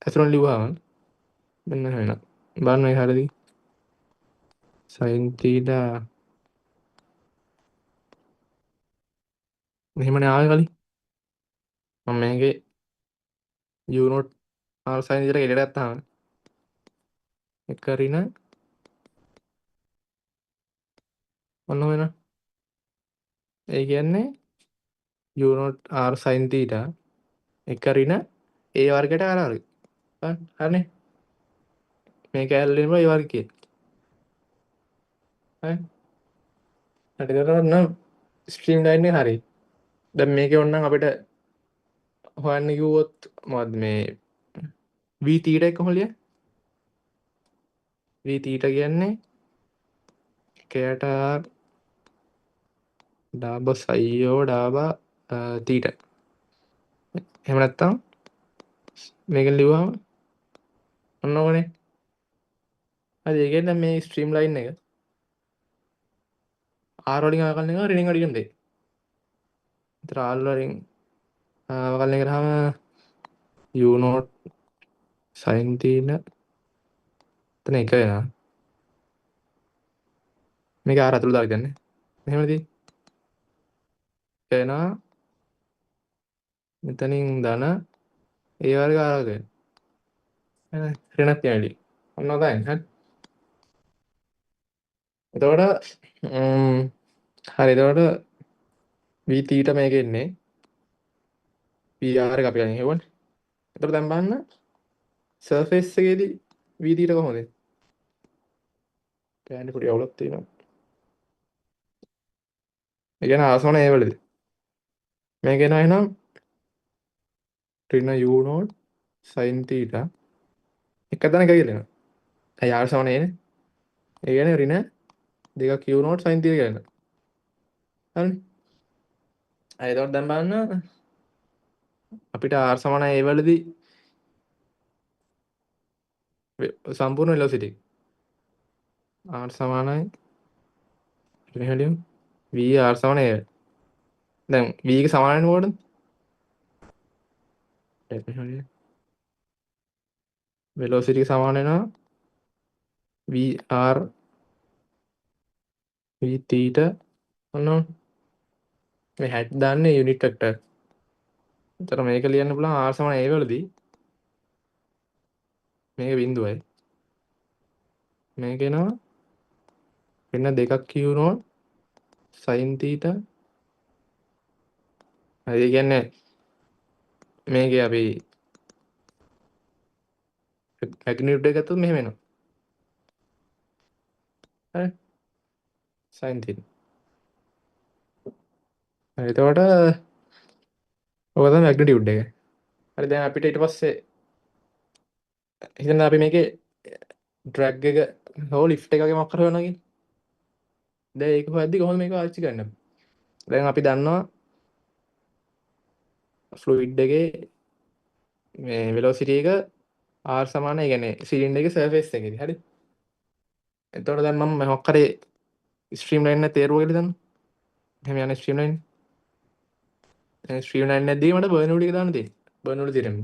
ඇතුළෙන් ලිව්වම මෙන්න වෙනවා. බලන්න මේක හරියද? sin theta මෙහෙමනේ ආවේ කලින්. මම මේකේ u not r sin theta එළියට ගත්තාම එක ඍණ ඔන්න වෙන. ඒ කියන්නේ u not r sin theta එක ඍණ a වර්ගයට r වර්ගය. හරිනේ. මේක ඇල්ලෙම a වර්ගය. හරි. හරි ඒකට නම් ස්ට්‍රීම් ලයින් එක හරි. දැන් මේකේ ඕනනම් අපිට හොයන්න කිව්වොත් මොකද්ද මේ v theta එක කොහොමද ලියන්නේ? v theta කියන්නේ කයට r ඩාබ සයිෝ ඩාබ තීට. එහෙම නැත්තම් මේකෙන් ලිව්වම ඔන්න ඕකනේ. හරි ඒ කියන්නේ මේ ස්ට්‍රීම් ලයින් එක r වලින් ආකලන එක ඍණින් අඩියෙන් දෙයි. ඒතර r වලින් ආකලනය කරාම u not sin theta එතන එක වෙනවා. මේක r අතුරු දාලා කියන්නේ. මෙහෙමද? වෙනවා මෙතනින් ධන ඒ වර්ග r වර්ග වෙනවා. ඍණක් යන්නේ. ඔන්න ඔතන හරි. එතකොට හරි එතකොට v theta මේකේ ඉන්නේ PR එක අපි ගන්න හේවනේ. එතකොට දැන් බලන්න සර්ෆේස් එකේදී v theta කොහොමද? කෑන්නේ පොඩි අවුලක් තියෙනවා. ඒ කියන්නේ ආසන ඒ වලදී. මේක එනවා එහෙනම් ඍණ u not sin theta එක තැන එක කියලා එනවා. ඇයි r සමන එන්නේ? ඒ කියන්නේ ඍණ දෙකක් u not sin theta කියලා එනවා. හරිනේ. එතකොට දැන් බලන්න අපිට r සමාන ඒ වලදී සම්පූර්ණ වෙලොසිටි r සමානයි මෙහෙම v r සමාන a. දැන් v එක සමාන වෙන මොකටද? වෙලොසිටි සමාන වෙනවා v r v theta ඔන්න මේ හැට් දාන්නේ යුනිට් වෙක්ටර්. එතන මේක ලියන්න පුළුවන් r සමාන a වලදී මේක බිඳුවයි. මේක එනවා වෙන දෙකක් q not sin theta. හරි ඒ කියන්නේ මේකේ අපි මැග්නිටියුඩ් එක ගත්තොත් මෙහෙම එනවා. හරි sin theta. හරි එතකොට ඔක තමයි මැග්නිටියුඩ් එක. හරි දැන් අපිට ඊට පස්සේ හිතන්න අපි මේකේ ඩ්‍රැග් එක හෝ ලිෆ්ට් එක වගේ මොකක් හරි වෙනවා කියන්නේ. දැන් ඒක හොයද්දි කොහොමද මේක ආච්චි ගන්න? දැන් අපි දන්නවා ෆ්ලුයිඩ් එකේ මේ වෙලොසිටි එක r සමානයි. ඒ කියන්නේ සිලින්ඩර් එකේ සර්ෆේස් එකේදී. හරි. එතකොට දැන් මම මොකක් හරි ස්ට්‍රීම් ලයින් එක තේරුවා කියලා දන්නවා. එහෙම යන ස්ට්‍රීම් ලයින්. දැන් ස්ට්‍රීම් ලයින් එකදී මට බර්නවුඩ් එක දාන්න තියෙන්නේ. බර්නවුඩ් තිරෙන්න.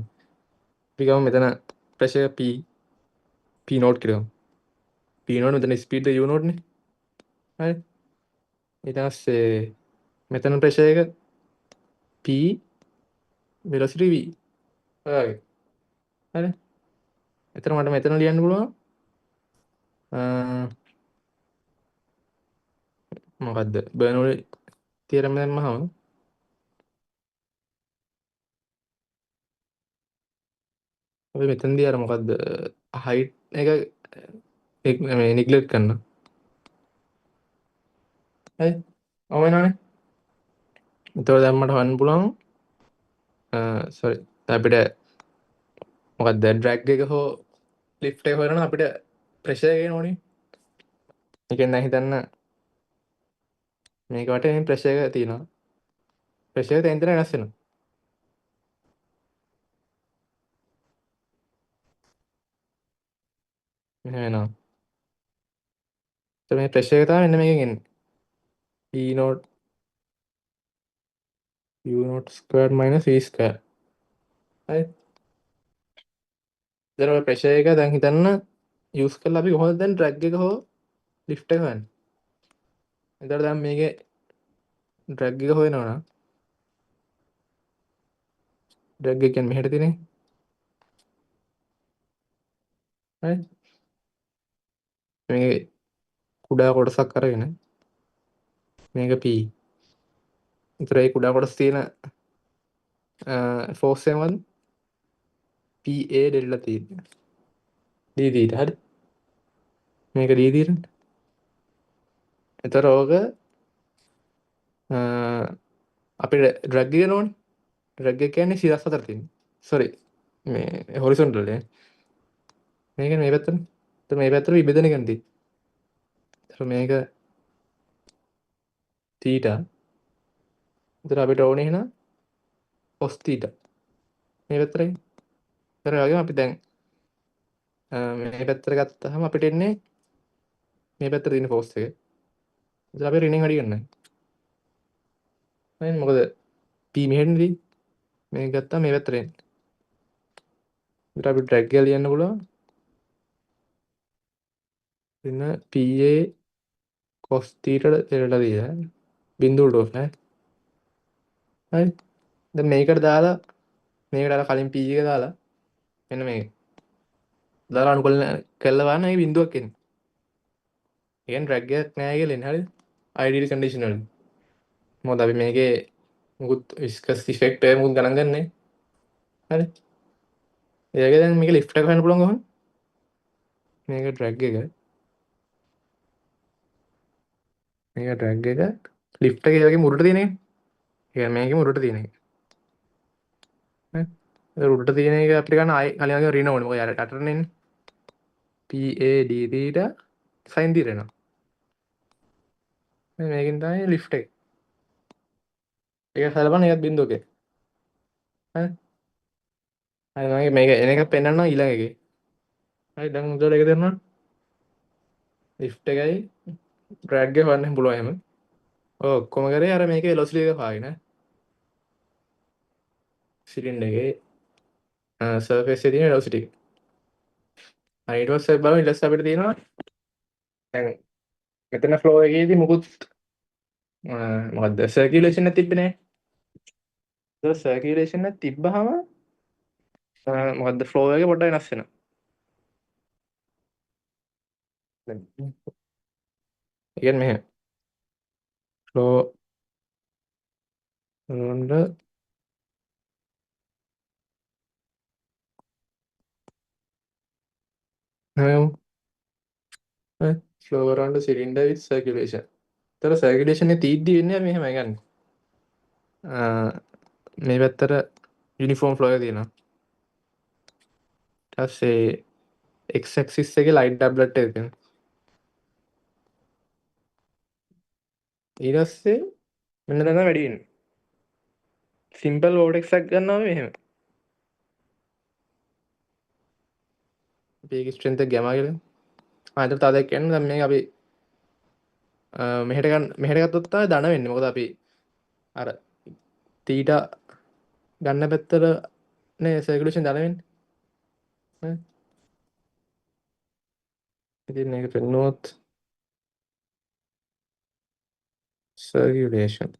අපි ගමු මෙතන ප්‍රෙෂර් p නෝට් කියලා. p නෝට් මෙතන ස්පීඩ් u නෝට් නේ. හරි. ඊට පස්සේ මෙතන ප්‍රෙෂර් එක p වෙලොසිටි v. ඔය වගේ. හරි. එතන මට මෙතන ලියන්න පුළුවන් මොකද්ද බර්නවුඩ් තියරම් දැම්මහම අපි මෙතනදී අර මොකද්ද හයිට් එක මේ නිග්ලෙක්ට් කරනවා. හරි. ඔව් වෙනවනේ. එතකොට දැන් මට හොයන්න පුළුවන් සෝරි අපිට මොකක්ද ඩ්‍රැග් එක හෝ ලිෆ්ට් එක හොයනවා අපිට ප්‍රෙෂර් එක එනෝනේ. ඒකෙන් දැන් හිතන්න මේක වටේ ප්‍රෙෂර් එක තියෙනවා. ප්‍රෙෂර් එක තෙන් තෙන් වෙනස් වෙනවා. මෙහෙම වෙනවා. එතකොට මේ ප්‍රෙෂර් එක තමයි මෙන්න මේකෙන් එන්නේ. E not u not squared minus v square. හරි. දැන් ඔය ප්‍රෙෂර් එක දැන් හිතන්න යූස් කරලා අපි කොහොමද දැන් ඩ්‍රැග් එක හෝ ලිෆ්ට් එක හොයන්න. එතකොට දැන් මේකේ ඩ්‍රැග් එක හොයනවා නම් ඩ්‍රැග් එක කියන්නේ මෙහෙට තියෙන එක. හරි. මේකේ කුඩා කොටසක් අරගෙන මේක P. ඒතර ඒ කුඩා කොටස් තියෙන ෆෝස් එක මොකද්ද? PA ඩෙල්ටා තියෙන්නේ. D theta හරි. මේක D theta. එතකොට ඕක අපිට ඩ්‍රැග් එක නෝනේ. ඩ්‍රැග් එක කියන්නේ සිරස් අතර තියෙන්නේ. සෝරි. මේ හොරිසොන්ටල් නේ. මේක මේ පැත්තනේ. එතකොට මේ පැත්තට විභජනය කරන්න තියෙන්නේ. එතකොට මේක තීටා. එතකොට අපිට ඕනේ එහෙනම් cos තීටා. මේ පැත්තට එන්නේ. එතකොට ඒ වගේම අපි දැන් මේ පැත්තට ගත්තාම අපිට එන්නේ මේ පැත්තට තියෙන ෆෝස් එක. එතකොට අපි ඍණෙන් වැඩි කරනවා. හරිද? මොකද P මෙහෙටනේ තියෙන්නේ. මේක ගත්තාම මේ පැත්තට එන්නේ. එතකොට අපි ඩ්‍රැග් එක ලියන්න පුළුවන්. එන්න PA cos තීටා දෙලට දීලා බිඳුවට ඔෆ් ඈ. හරි. දැන් මේකට දාලා මේකට අර කලින් P එක දාලා මෙන්න මේක. දාලා අනුකූල කළා වань මේ බිඳුවක් එන්නේ. ඒ කියන්නේ ඩ්‍රැග් එකක් නෑ කියලා එන්නේ. හරිද? ideal condition වලින්. මොකද අපි මේකේ මුකුත් විස්කස් ඉෆෙක්ට් එක මුකුත් ගණන් ගන්නෑ. හරි. ඒක දැන් මේක ලිෆ්ට් එක හොයන්න පුළුවන් කොහොමද? මේක ඩ්‍රැග් එක. මේක ඩ්‍රැග් එක ලිෆ්ට් එකේ වගේ මුරට තියෙන එක. ඒ කියන්නේ මේකේ මුරට තියෙන එක. හරි. ඒක උඩට තියෙන එක අපිට ගන්න ආයි කලින් වගේ රින ඕනේ. මොකද යට යටටනේ එන්නේ. PAD theta sin theta එනවා. මේකෙන් තමයි ලිෆ්ට් එක. ඒක සලපන්න ඒකත් බිඳුවක. හරි. හරි මම මේක එන එක පෙන්නන්නම් ඊළඟ එකේ. හරි දැන් උදේට ඒක දෙන්නම්. ලිෆ්ට් එකයි ඩ්‍රැග් එක හොයන්න පුළුවන් එහෙම. ඔය ඔක්කොම කරේ අර මේකේ වෙලොසිටි එක හොයාගෙන සිලින්ඩර් එකේ සර්ෆේස් එකේ තියෙන වෙලොසිටි එක. හරි ඊට පස්සේ බලමු ඊට පස්සේ අපිට තියෙනවා දැන් මෙතන ෆ්ලෝ එකේදී මුකුත් මොකද්ද සර්කියුලේෂන් එක තිබ්බේ නැහැ. ඒක සර්කියුලේෂන් එක තිබ්බහම මොකද්ද ෆ්ලෝ එක පොඩ්ඩක් වෙනස් වෙනවා. දැන් ඒ කියන්නේ මෙහෙම ෆ්ලෝ වල flow around cylinder with circulation. ඒතර සර්කියුලේෂන් එක තීද්දි වෙන්නේ මෙහෙමයි ගන්න. මේ පැත්තට යුනිෆෝම් ෆ්ලෝ එක තියෙනවා. ඊට පස්සේ x axis එකේ ලයිට් ඩබ්ලට් එක තියෙනවා. ඊට පස්සේ මෙන්න දැන් වැඩි වෙන්නේ. සිම්පල් වෝටෙක්ස් එකක් ගන්නවා මෙහෙම. අපි ඒකේ ස්ට්‍රෙන්ත් එක ගැමා කියලා. එතකොට තව දෙයක් කියන්නේ දැන් මේක අපි මෙහෙට ගත්තොත් තමයි ධන වෙන්නේ. මොකද අපි අර තීටා ගන්න පැත්තට නේ සර්කියුලේෂන් ධන වෙන්නේ. හරි. ඉතින් මේක පෙන්නුවොත් සර්කියුලේෂන්.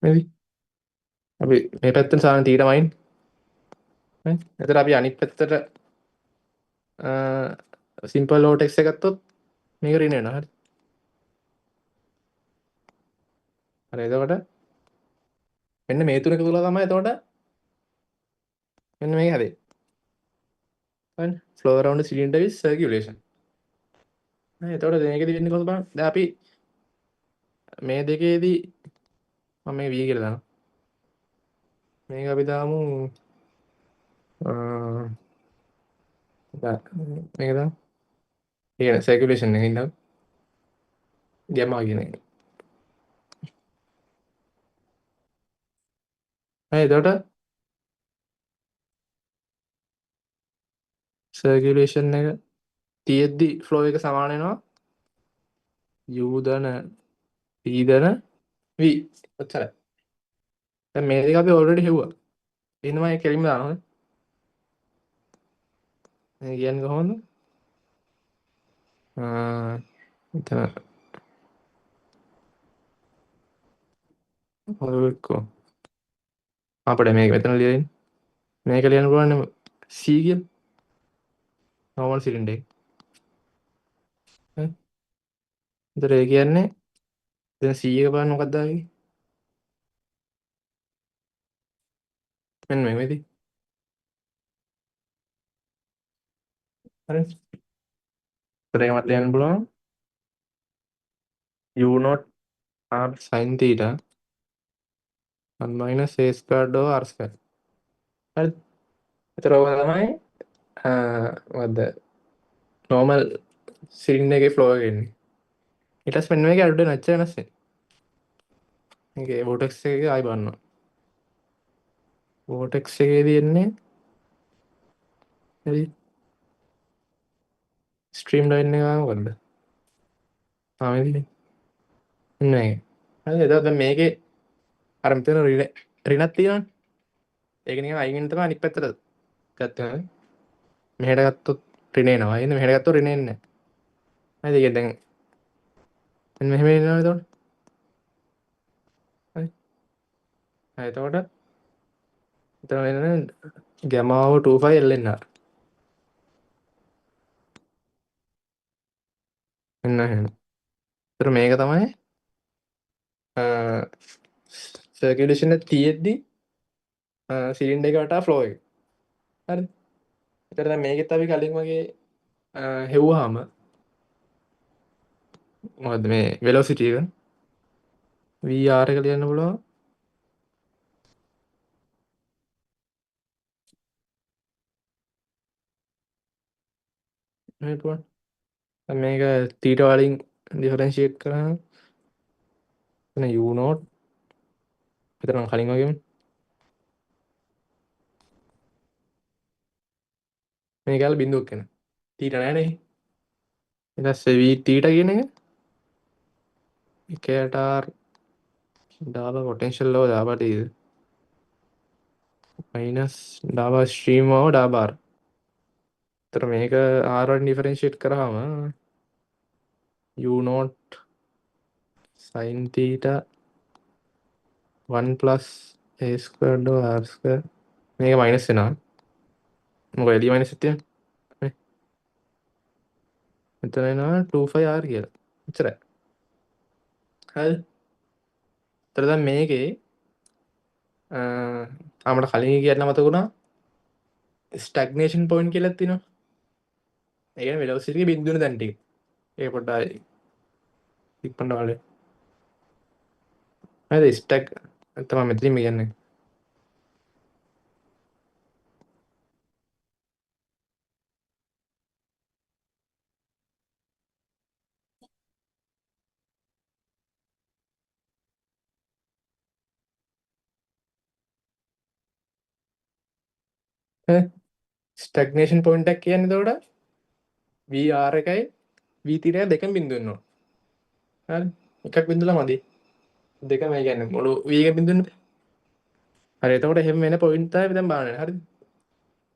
හරි. අපි මේ පැත්තට සාමාන්‍ය තීටාමයින්. හරි. එතකොට අපි අනිත් පැත්තට සිම්පල් වෝටෙක්ස් එක ගත්තොත් මේක රින වෙනවා. හරි. හරි එතකොට මෙන්න මේ තුන එකතු කරලා තමයි එතකොට මෙන්න මේක හැදෙන්නේ. හරි. flow around cylinder with circulation. හරි එතකොට මේකෙදි වෙන්නේ කොහොමද බලන්න. දැන් අපි මේ දෙකේදී මම මේ V කියලා දානවා. මේක අපි දාමු මේක දාමු. ඒ කියන්නේ circulation එකකින් දාමු. ගැමා කියන එක. හරි එතකොට සර්කියුලේෂන් එක තියෙද්දි ෆ්ලෝ එක සමාන වෙනවා u ධන p ධන v. ඔච්චරයි. දැන් මේ දෙක අපි ඔල්රෙඩි හෙව්වා. එහෙනම් මම කෙලින්ම දානවා. මේ කියන්නේ කොහොමද? එතන ඔයකෝ අපිට මේක මෙතන ලියන්න මේක ලියන්න පුළුවන් C කියලා normal cylinder එක. හරි. ඒතර ඒ කියන්නේ දැන් C එක බලන්න මොකක්ද ආවේ? මෙන්න මේ විදිහ. හරි. ඒතර ඒක මට ලියන්න පුළුවන් U not R sin theta 1 minus A squared over R squared. හරි. ඒතර ඔය තමයි මොකද්ද normal cylinder එකේ flow එක එන්නේ. ඊට පස්සේ මෙන්න මේකේ අඩු වෙන නැච්ච වෙනස් වෙන්නේ. මේකේ vortex එකේ ආයි බලනවා. vortex එකේදී එන්නේ හරි stream line එක ආව මොකද්ද? මේකනේ. මෙන්න මේක. හරි එතකොට දැන් මේකේ අර මෙතන ඍණක් තියෙනවනේ. ඒක නිකන් අයින් වෙන තමයි අනිත් පැත්තට ගත්තා. මෙහෙට ගත්තොත් ඍණ එනවා. එහෙනම් මෙහෙට ගත්තොත් ඍණ එන්නේ නැහැ. හරිද? ඒක දැන් මෙන්න මෙහෙම එනවා එතකොට. හරි. හරි එතකොට එතන එන්නේ gamma over 2 pi LNR. මෙන්න එහෙම. ඒතර මේක තමයි සර්කියුලේෂන් එක තියෙද්දි සිලින්ඩර් එක වටා ෆ්ලෝ එක. හරිද? ඒතර දැන් මේකෙත් අපි කලින් වගේ හෙව්වාම මොකද්ද මේ වෙලොසිටි එක VR එක ලියන්න පුළුවන්. මේ පුළුවන්. දැන් මේක තීටා වලින් ඩිෆරෙන්ෂিয়েට් කරාම එතන U නෝට් මෙතන කලින් වගේම මේක ඇල බිඳුවක් එන. තීටා නෑනේ. ඊට පස්සේ V තීටා කියන එක එකයට R දාලා පොටෙන්ෂල් ලව දාපට ඉද මයිනස් දාවා ස්ට්‍රීම් over දාබාර. එතකොට මේක R වලින් ඩිෆරෙන්ෂিয়েට් කරාම U note sin theta 1 plus A squared over R square මේක මයිනස් වෙනවා. මොකද එළිය මයිනස් එකක් තියෙනවා. නේ? මෙතන එනවා 2 5 R කියලා. එච්චරයි. හරිද? ඒතර දැන් මේකේ අපිට කලින් කියන්න මතකුණා ස්ටැග්නේෂන් පොයින්ට් කියලා තියෙනවා. ඒ කියන්නේ වෙලොසිටි එකේ බිඳුන දැන් ටික. ඒක පොඩ්ඩක් ඉක්මනට වල. හරිද? ස්ටැග් තමයි මෙතනින් කියන්නේ. ස්ටැග්නේෂන් පොයින්ට් එක කියන්නේ එතකොට VR එකයි V තිරය දෙකම බිඳු වෙනවා. හරි? එකක් බිඳුලා මදි. දෙකම ඒ කියන්නේ මුළු V එක බිඳුන්න බෑ. හරි එතකොට එහෙම වෙන පොයින්ට් තමයි දැන් බලන්නේ. හරිද?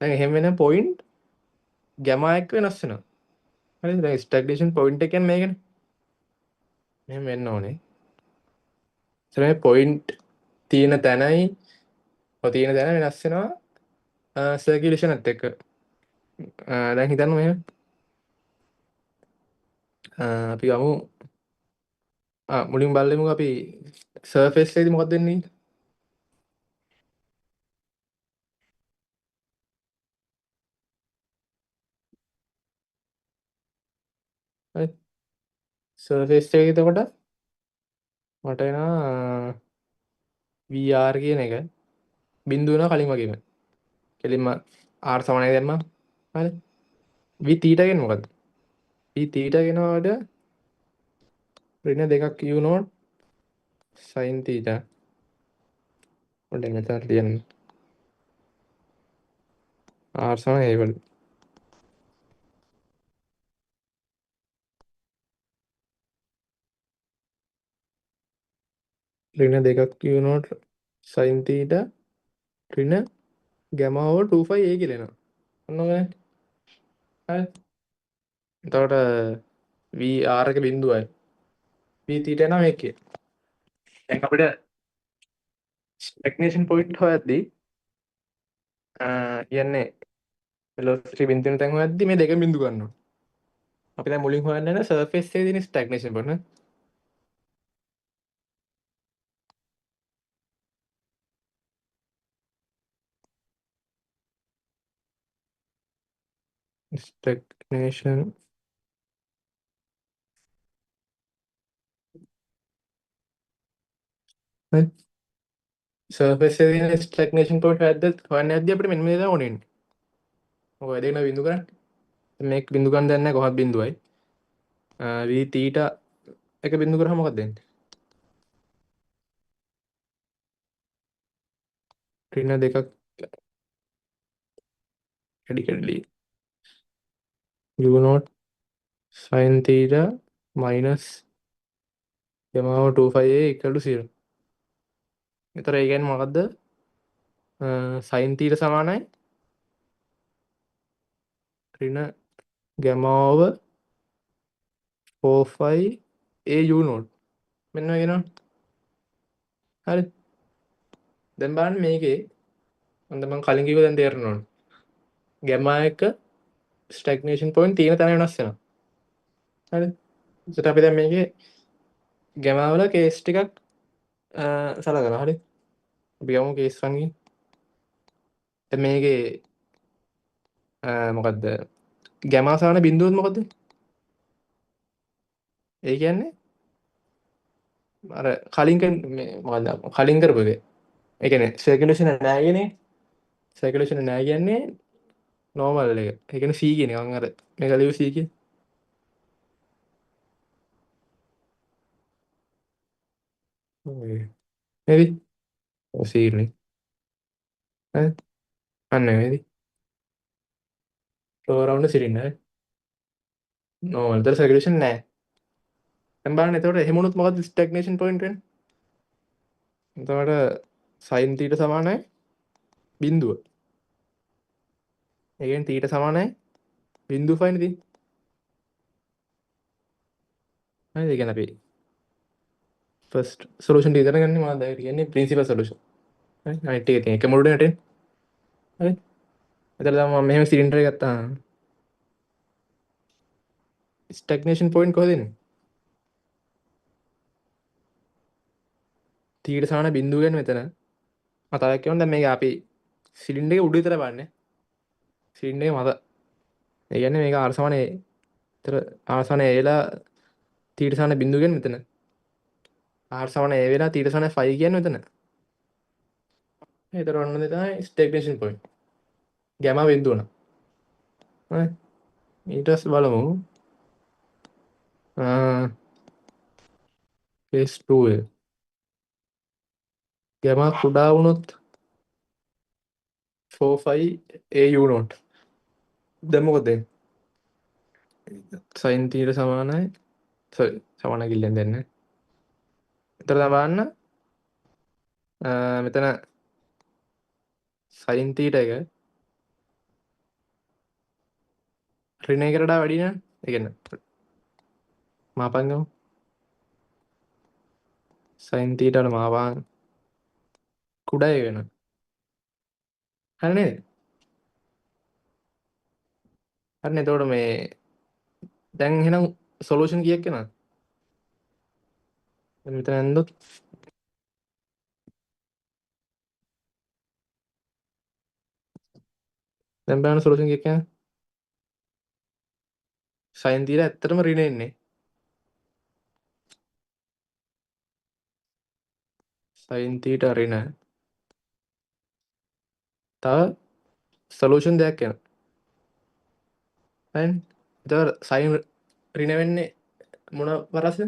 දැන් එහෙම වෙන පොයින්ට් ගැමා එක වෙනස් වෙනවා. හරිද? දැන් ස්ටැග්නේෂන් පොයින්ට් එක කියන්නේ මේකනේ. මෙහෙම වෙන්න ඕනේ. මේ පොයින්ට් තියෙන තැනයි ඔය තියෙන තැන වෙනස් වෙනවා සර්කියුලේෂන් එකත් එක්ක. දැන් හිතන්න මෙහෙම අපි ගමු මුලින් බලමුකෝ අපි සර්ෆේස් එකේදී මොකක්ද වෙන්නේ? හරි සර්ෆේස් එකේ එතකොට මට එනවා VR කියන එක බිඳුව වෙනවා කලින් වගේම. කෙලින්ම R සමානයි දැම්මම හරි. V තීටා කියන්නේ මොකද්ද? V තීටා කියනවාට ඍණ දෙකක් U නෝට් sin තීටා. ඔන්න මෙතන ලියන්න. R සමානයි ඒ වල. ඍණ දෙකක් U නෝට් sin තීටා ඍණ ගැමා over 2 pi a කියලා එනවා. ඔන්න ඔය හරි. එතකොට VR එක බිඳුවයි. V θ යනවා මේකේ. දැන් අපිට ස්ටැග්නේෂන් පොයින්ට් හොයද්දී කියන්නේ වෙලොසිටි බිඳුවෙන තැන් හොයද්දී මේ දෙකෙන් බිඳු ගන්න ඕනේ. අපි දැන් මුලින් හොයන්න යන සර්ෆේස් එකේ තියෙන ස්ටැග්නේෂන් පොයින්ට්. ස්ටැග්නේෂන් සර්ෆේස් එකේ තියෙන ස්ටැග්නේෂන් පොයින්ට් හොයන්න යද්දී අපිට මෙන්න මේ දේ ඕනේ. ඔය දෙකම බිඳු කරන්න. මේක බිඳු ගන්න දෙන්නේ නැහැ කොහොමද බිඳුවයි. V θ එක බිඳු කරාම මොකක්ද වෙන්නේ? ඍණ දෙකක් කැඩි කැඩි u0 sin θ minus gamma over 2πa equal to 0. එතකොට ඒ කියන්නේ මොකද්ද? sin θ සමානයි ඍණ gamma over 4π a u0. මෙන්න ඔය කියනවා. හරි. දැන් බලන්න මේකේ මම කලින් කිව්ව දැන් තේරෙන්න ඕනේ. gamma එක ස්ටැග්නේෂන් පොයින්ට් තියෙන තැන වෙනස් වෙනවා. හරි. ඒකට අපි දැන් මේකේ gamma වල කේස් ටිකක් සලකනවා. හරි. අපි ගමු කේස් 1 ගේ. දැන් මේකේ මොකද්ද? gamma සමාන බිඳුවත් මොකද්ද? ඒ කියන්නේ අර කලින් මේ මොකද්ද කලින් කරපු එක. ඒ කියන්නේ සර්කියුලේෂන් නැහැ කියන්නේ සර්කියුලේෂන් නැහැ කියන්නේ නෝමල් එක. ඒ කියන්නේ C කියන එක. මම අර මේක ලියු C කියන. ඔය නේද? ඔය C නේ. හරි. අන්න නේද? Flow around cylinder. නෝමල්. ඒතර සර්කියුලේෂන් නැහැ. දැන් බලන්න එතකොට එහෙම වුණොත් මොකද්ද ස්ටැග්නේෂන් පොයින්ට් වෙන්නේ? එතකොට sin θ සමානයි බිඳුව. ඒ කියන්නේ θ සමානයි බිඳුව ෆයින් ඉතින්. හරිද? ඒ කියන්නේ අපි ෆස්ට් සොලියුෂන් ටික ඉගෙන ගන්න මම දැන් කියන්නේ ප්‍රින්සිපල් සොලියුෂන්. හරි. අනිත් ටික තියෙන එක මොඩුලේ නැටෙන්නේ. හරි. එතකොට දැන් මම මෙහෙම සිලින්ඩර් එක ගත්තා. ස්ටැග්නේෂන් පොයින්ට් කොහෙද එන්නේ? තීට සමාන බිඳුව කියන්නේ මෙතන. මතකයක් කියවන්න දැන් මේක අපි සිලින්ඩර් එක උඩ විතර බලන්නේ. සිලින්ඩර් එක මත. ඒ කියන්නේ මේක R සමාන A. ඒතර R සමාන A වෙලා තීට සමාන බිඳුව කියන්නේ මෙතන. R සමාන A වෙලා තීට සමාන 5 කියන්නේ මෙතන. ඒතර ඔන්න තමයි ස්ටැග්නේෂන් පොයින්ට්. ගැමා බිඳුව න. හරි. ඊට පස්සේ බලමු case 2 එක. ගැමා කුඩා වුණොත් 4 5 a u0. දැන් මොකද වෙන්නේ? sin θ සමානයි sorry සමාන කිල්ලෙන් දෙන්නේ. එතකොට දැන් බලන්න මෙතන sin θ එක ඍණ එකකට වඩා වැඩි නේද? ඒ කියන්නේ මාපන් ගමු. sin θ වල මාපන් කුඩා එක වෙනවා. හරි නේද? හරි නේද? එතකොට මේ දැන් එහෙනම් සොලියුෂන් කීයක් එනවද? දැන් මෙතන ඇන්දොත් දැන් බලන්න සොලියුෂන් කීයක් යනවද? sin θ ඇත්තටම ඍණ එන්නේ. sin θ ඍණ. තව සොලියුෂන් දෙකක් යනවා. හරිනේ. එතකොට sin ඍණ වෙන්නේ මොන වරසද?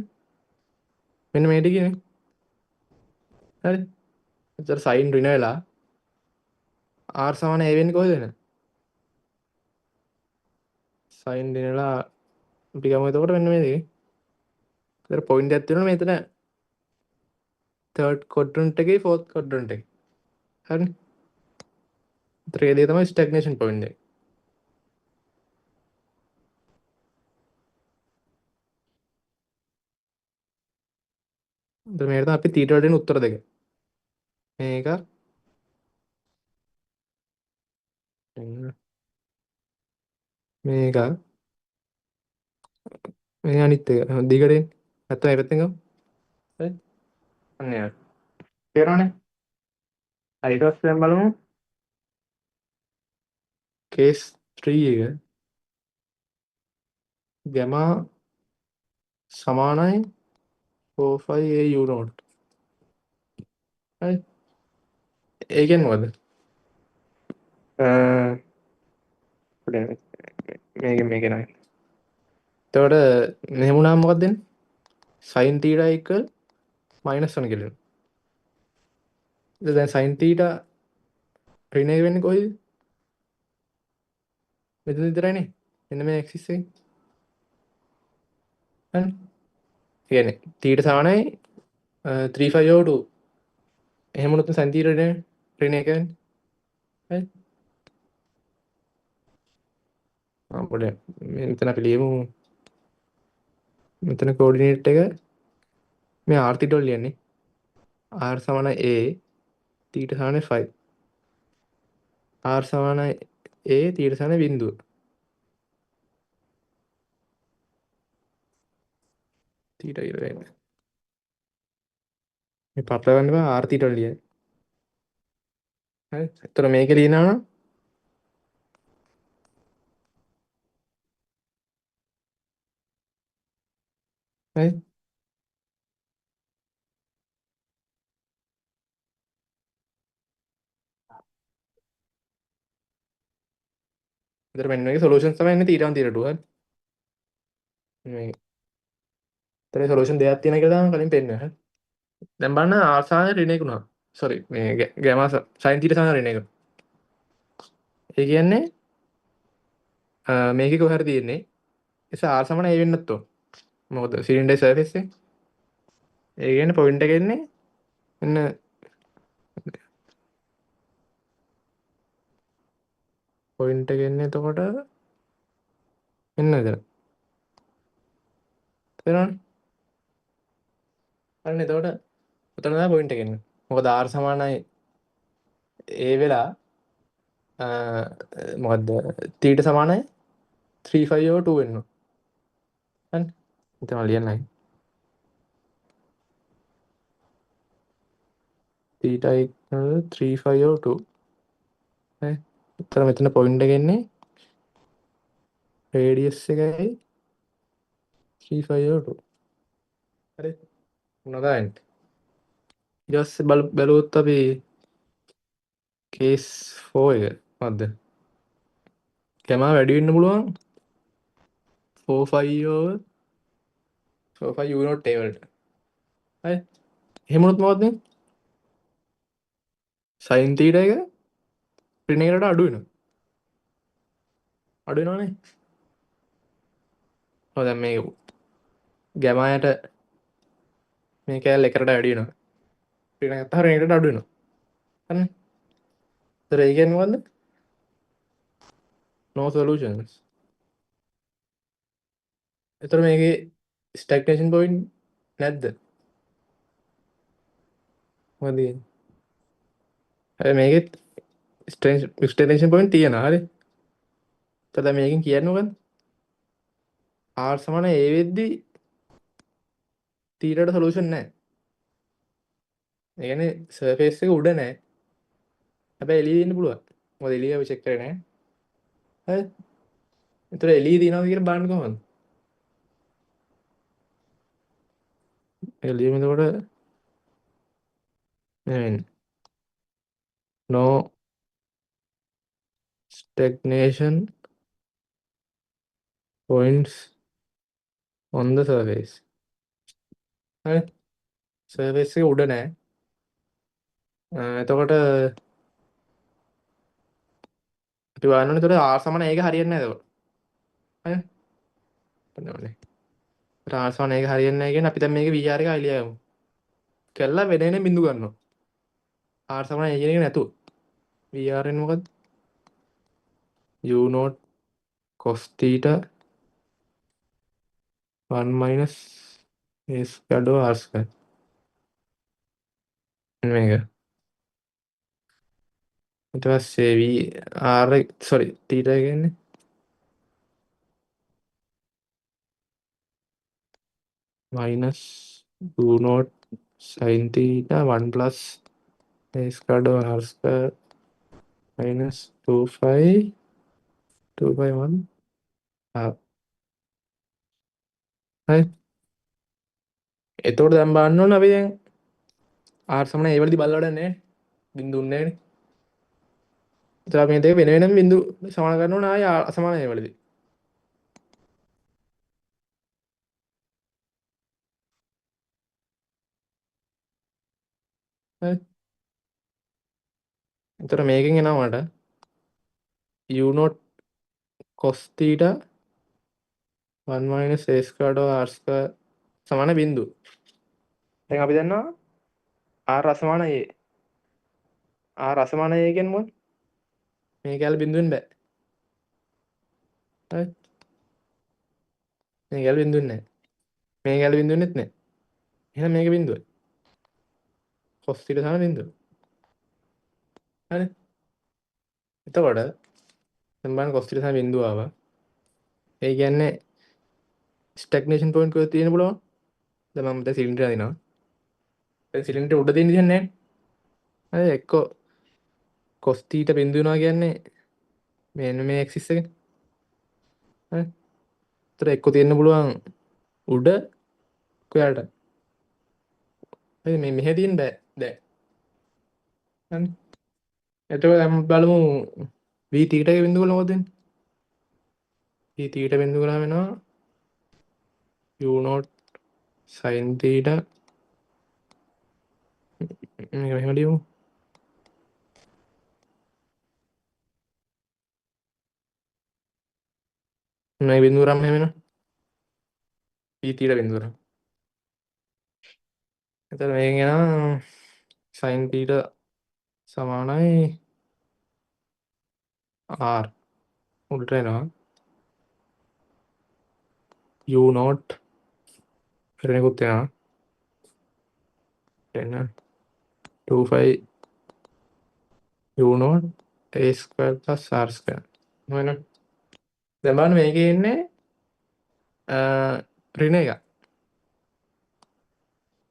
මෙන්න මේ ටිකනේ. හරි. එතකොට sin ඍණ වෙලා r සමාන a වෙන්නේ කොහෙද වෙන? sin ඍණ වෙලා අපි ගමු එතකොට මෙන්න මේ දෙකේ. එතකොට පොයින්ට් එකක් තියෙනවා මෙතන third quadrant එකේ fourth quadrant එකේ. හරිනේ. එතකොට ඒ දේ තමයි ස්ටැග්නේෂන් පොයින්ට් එක. මේකට අපි තීට වලට දෙන උත්තර දෙක. මේක මේක මේ අනිත් එක දිගට එන්න. නැත්නම් මේ පැත්තෙන් ගමු. හරි. අන්න යාර. තේරෙනවනේ. හරි ඊට පස්සේ දැන් බලමු කේස් 3 එක ගැමා සමානයි 45 a u naught. හරි. ඒ කියන්නේ මොකද? මේක නයි. එතකොට මෙහෙම වුණාම මොකක්ද වෙන්නේ? sin θ equal -1 කියලා. දැන් sin θ ඍණ එක වෙන්නේ කොහේද? මෙතන විතරයිනේ. මෙන්න මේ ඇක්සිස් එකේ. හරි. ඒ කියන්නේ θ සමානයි 3π/2. එහෙම වුණොත් sin θ ඍණ එක වෙන්නේ. හරි. අපිට මෙතන අපි ලියමු මෙතන කෝඩිනේට් එක මේ r θ වල ලියන්නේ. r සමානයි a θ සමානයි 5. r සමානයි a θ සමානයි බිඳුව. θ කියලා වෙන්නේ. මේ පටලවන්න බෑ r θ වල ලියන්නේ. හරි. ඒතර මේක ලියනවා නම් හරි. ඒතර මෙන්න මේකේ සොලියුෂන්ස් තමයි එන්නේ θ1 θ2 හරි. මේ ඒතරේ සොලියුෂන් දෙකක් තියෙනවා කියලා තමයි කලින් පෙන්නන්නේ. හරි. දැන් බලන්න r සමානයි ඍණ එක උනා. සෝරි මේ ගැමා sin θ සමානයි ඍණ එක. ඒ කියන්නේ මේකේ කොහේ හරි තියෙන්නේ. එස r සමානයි a වෙන්නත් ඕන. මොකද සිලින්ඩර් සර්ෆේස් එක. ඒ කියන්නේ පොයින්ට් එක එන්නේ මෙන්න පොයින්ට් එක එන්නේ එතකොට මෙන්න මෙතන. තේරෙනවද? හරිනේ එතකොට උතන තමයි පොයින්ට් එක එන්නේ. මොකද r සමානයි a වෙලා මොකද්ද θ සමානයි 3π/2 වෙන්න ඕන. හරි. මෙතන ලියන්නයි. θ equal 3π/2. හරි. එතන මෙතන පොයින්ට් එක එන්නේ රේඩියස් එකයි 3π/2. හරි. මොනවාද? ඊට පස්සේ බලුවොත් අපි කේස් 4 එක මොකද්ද? ගැමා වැඩි වෙන්න පුළුවන් 4π/4 u naught a වලට. හරි. එහෙම වුණොත් මොකද වෙන්නේ? sin θ එක ඍණ එකකට අඩු වෙනවා. අඩු වෙනවනේ. ඔව් දැන් මේ ගැමායට මේ කෑල්ල එකකට වැඩි වෙනවා. ඍණ ගත්තාම ඍණ එකකට අඩු වෙනවා. හරිනේ. ඒතර ඒ කියන්නේ මොකද්ද? no solutions. ඒතර මේකේ ස්ටැග්නේෂන් පොයින්ට් නැද්ද? මොකද කියන්නේ? හැබැයි මේකෙත් ස්ටේෂන් පොයින්ට් තියෙනවා. හරි. ඒතර දැන් මේකෙන් කියන්නේ මොකද්ද? r සමාන a වෙද්දි තීරයට සොලියුෂන් නැහැ. ඒ කියන්නේ සර්ෆේස් එක උඩ නැහැ. හැබැයි එළියේ ඉන්න පුළුවන්. මොකද එළිය අපි චෙක් කරේ නැහැ. හරි. ඒතර එළියේ තියනවාද කියලා බලන්න කොහොමද? එළියෙම එතකොට මේ වෙන්නේ. no stagnation points on the surface. හරි. සර්ෆේස් එක උඩ නැහැ. එතකොට අපි බලන්න ඕනේ එතකොට r සමාන ඒක හරියන්නේ නැහැ එතකොට. හරි. බලන්න. r සමාන ඒක හරියන්නේ නැහැ කියන්නේ අපි දැන් මේක vr එක අයිලියා ගමු. කළා වෙන වෙන බිඳු ගන්නවා. r සමාන ඒ කියන එක නැතුව. vr එන්නේ මොකද්ද? u naught cos theta 1 minus a squared over r square. මේක ඊට පස්සේ r සෝරි තීටා කියන්නේ minus u naught sin theta 1 plus a squared over r square minus 2 phi 2 by 1 r. හරි. එතකොට දැන් බලන්න ඕනේ අපි දැන් r සමාන a වලදී බලලා වැඩක් නැහැ. බින්දුව නැහැ නේ. එතකොට අපි මේ දෙක වෙන වෙනම බින්දු සමාන කරන්න ඕනේ ආය අසමාන a වලදී. හරි. එතකොට මේකෙන් එනවා මට u naught cos theta 1 minus a squared over r square සමාන බින්දුව. දැන් අපි දන්නවා r අසමාන a. r අසමාන a කියන්නේ මොකක්ද? මේ කැල බින්දුවෙන් බෑ. හරි. මේ කැල බින්දුවෙන් නැහැ. මේ කැල බින්දුවෙන්නෙත් නැහැ. එහෙනම් මේක බින්දුවයි. cos theta සමාන බින්දුව. හරි. එතකොට දැන් බලන්න cos theta සමාන බින්දුව ආවා. ඒ කියන්නේ ස්ටැග්නේෂන් පොයින්ට් කොහෙද තියෙන්න පුළුවන්? දැන් මම දැන් සිලින්ඩර් අදිනවා. දැන් සිලින්ඩර් උඩ තියෙන විදිහක් නැහැ. හරි එක්ක cos theta බින්දුව වෙනවා කියන්නේ මෙන්න මේ ඇක්සිස් එක. හරි. ඒතර එක්ක තියෙන්න පුළුවන් උඩ කොයාලට. හරි මේ මෙහෙ තියෙන්න බෑ. දැන්. හරි. එතකොට දැන් බලමු v theta එක බින්දුව කොහොමද වෙන්නේ? v theta බින්දුව කරාම වෙනවා u naught sin theta මේක මෙහෙම ලියමු. මේ බින්දුව කරාම මෙහෙම වෙනවා. v theta බින්දුව කරාම. එතකොට මේකෙන් එනවා sin theta සමානයි r උඩට එනවා u naught පෙරෙකුත් වෙනවා එන්න 2 phi u naught a square plus r square මොන දැන් බලන්න මේකේ ඉන්නේ ඍණ එක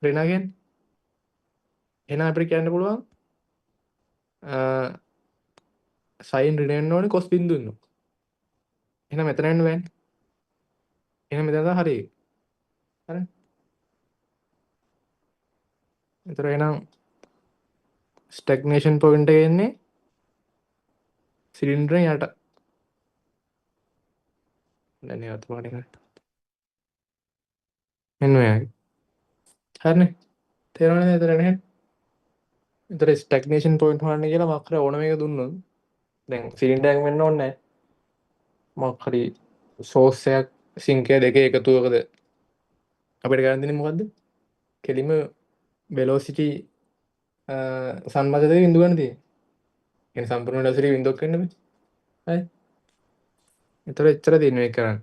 ඍණ කියන්නේ එහෙනම් අපිට කියන්න පුළුවන් sin ඍණ වෙන්න ඕනේ cos බින්දුව වෙන්න ඕනේ එහෙනම් මෙතන වෙන්න බෑනේ එහෙනම් මෙතන තමයි හරි හරි එතකොට එහෙනම් ස්ටැග්නේෂන් පොයින්ට් එක එන්නේ සිලින්ඩරේ යට දැන් ඒ අතමාඩි මෙන්න මෙයාගේ හරිනේ තේරෙනවද එතන නේ එතකොට ස්ටැග්නේෂන් පොයින්ට් හොයන්න කියලා මම අක්කර ඕනම එක දුන්නොත් දැන් සිලින්ඩර් එකක් වෙන්න ඕනේ නැහැ මොකක් හරි සෝස් එකක් සිංක් එක දෙකේ එකතුවකද අපිට ගන්න දෙන්නේ මොකද්ද කෙලිම වෙලොසිටි සම්බන්ධතාවය බිඳු ගන්න තියෙන්නේ කියන්නේ සම්පූර්ණ වෙලොසිටි බිඳුවක් වෙන්න බෑ හරි ඒතර එච්චර තියෙන මේක කරන්න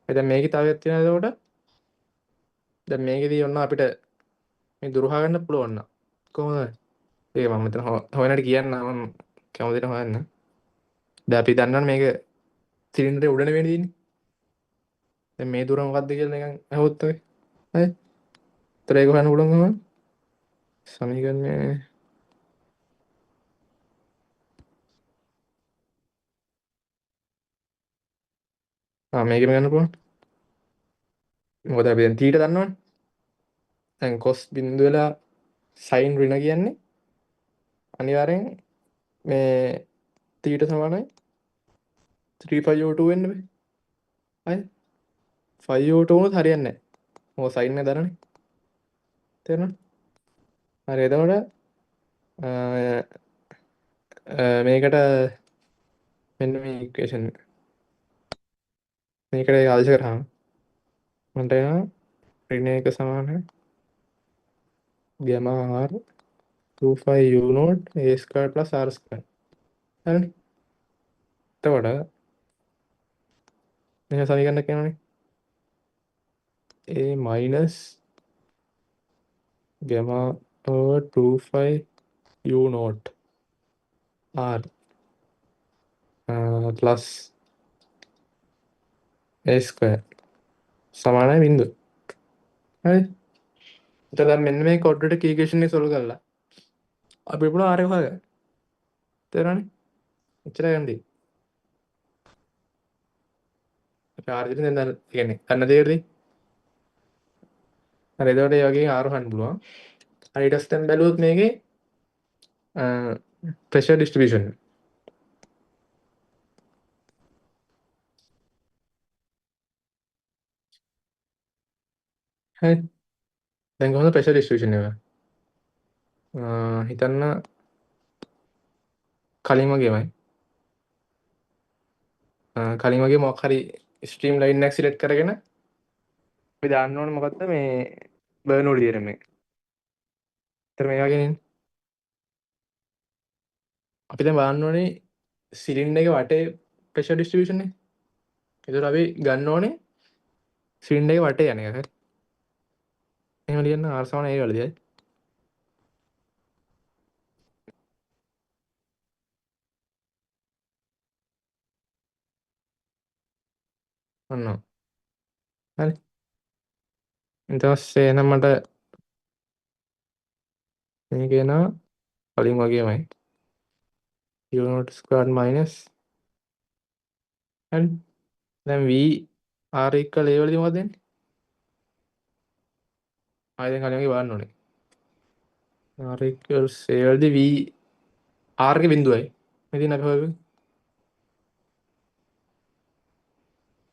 දැන් මේකේ තව එකක් තියෙනවා එතකොට දැන් මේකේදී ඔන්න අපිට මේ දුර හොයන්න පුළුවන් නම් කොහොමද ඒක මම මෙතන හොයන්නට කියන්න මම කැමතිට හොයන්න දැන් අපි දන්නවනේ මේක සිලින්ඩරේ උඩ නෙවෙයි තියෙන්නේ දැන් මේ දුර මොකක්ද කියලා නිකන් අහුවොත් ඔය හරි ඒතර ඒක හොයන්න පුළුවන් කොහොමද සමීකරණය මේකෙම ගන්න පුළුවන් මොකද අපි දැන් තීට දන්නවනේ දැන් cos බිඳුව වෙලා sin ඍණ කියන්නේ අනිවාර්යෙන් මේ තීට සමානයි 3π/2 වෙන්න බෑ හරි 5/2 වුණොත් හරියන්නේ නැහැ මොකද sin එක දරන්නේ තේරෙනවද හරි එතකොට මේකට මෙන්න මේ ඉක්වේෂන් මේකට ආදේශ කරාම මට එනවා ඍණ එක සමානයි gamma r 2 phi u naught a square plus r square හරිනේ එතකොට මෙන්න සමීකරණයක් එනවනේ a minus gamma over 25 u naught r plus a square සමානයි බින්දුව. හරි. එතකොට දැන් මෙන්න මේ quadratic equation එක solve කරලා අපි පුළුවන් r එක හොයාගන්න. තේරුණානේ? එච්චරයි ගන්න තියෙන්නේ. අපි r දෙන්න දැන් කියන්නේ ගන්න දෙයකටද? හරි එතකොට ඒ වගේ r හොයන්න පුළුවන්. හරි ඊට පස්සේ දැන් බැලුවොත් මේකේ pressure distribution. හරි. දැන් කොහොමද pressure distribution එක? හිතන්න කලින් වගේමයි. කලින් වගේ මොකක් හරි ස්ට්‍රීම් ලයින් එකක් සිලෙක්ට් කරගෙන අපි දාන්න ඕනේ මොකද්ද මේ බර්නෝලි තියරම් එක. ඒතර මේ වගේ නේ. අපි දැන් බලන්න ඕනේ සිලින්ඩර් එක වටේ ප්‍රෙෂර් ඩිස්ට්‍රිබියුෂන් එක. ඒතර අපි ගන්න ඕනේ සිලින්ඩර් එක වටේ යන එක. හරි. එහෙම ලියන්න R සමාන A වලදී. ඔන්න. හරි. ඊට පස්සේ එහෙනම් මට මේක එනවා කලින් වගේමයි. u naught squared minus හරි. දැන් v r equal a වලදී මොකද දෙන්නේ? ආයෙ දැන් කලින් වගේ බලන්න ඕනේ. r equals a වලදී v r ගේ බිඳුවයි. මෙතන අපි හොයන්නේ.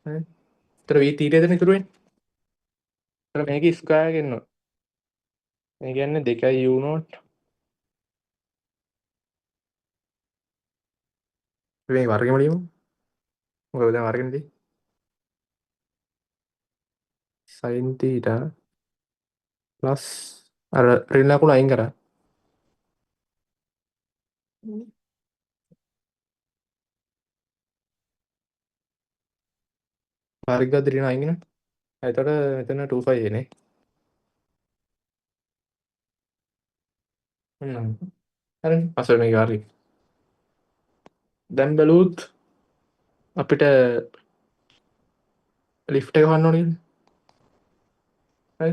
හරි. ඒතර v θ දෙන ඉතුරු වෙන්නේ. ඒතර මේකේ ස්ක්වයර් ගන්නවා. මේ කියන්නේ 2 u naught මේ වර්ගෙම ලියමු. මොකද දැන් වර්ගෙම තියෙන්නේ. sin theta plus අර ඍණ ලකුණ අයින් කරා. වර්ග ගාත ඍණ අයින් වෙනවා. එතකොට මෙතන 25 එනේ. හරි. අසල මේක හරි. දැන් බැලුවොත් අපිට ලිෆ්ට් එක හොයන්න ඕනේ නේද? හරි.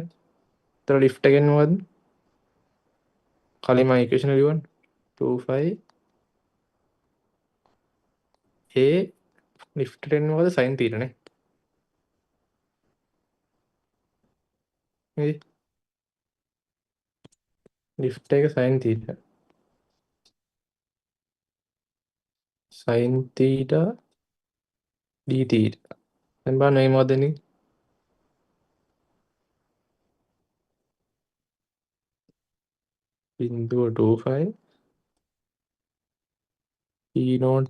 ඒතර ලිෆ්ට් එකෙන් මොකද්ද? කලින් මම ඉක්වේෂන් ලියුවා 25 a ලිෆ්ට් එකෙන් මොකද sin theta නේ. හරි. ලිෆ්ට් එක sin theta. sin theta d theta. දැන් බලන්න මේ මොකද දෙන්නේ? බිංදුව 25 e naught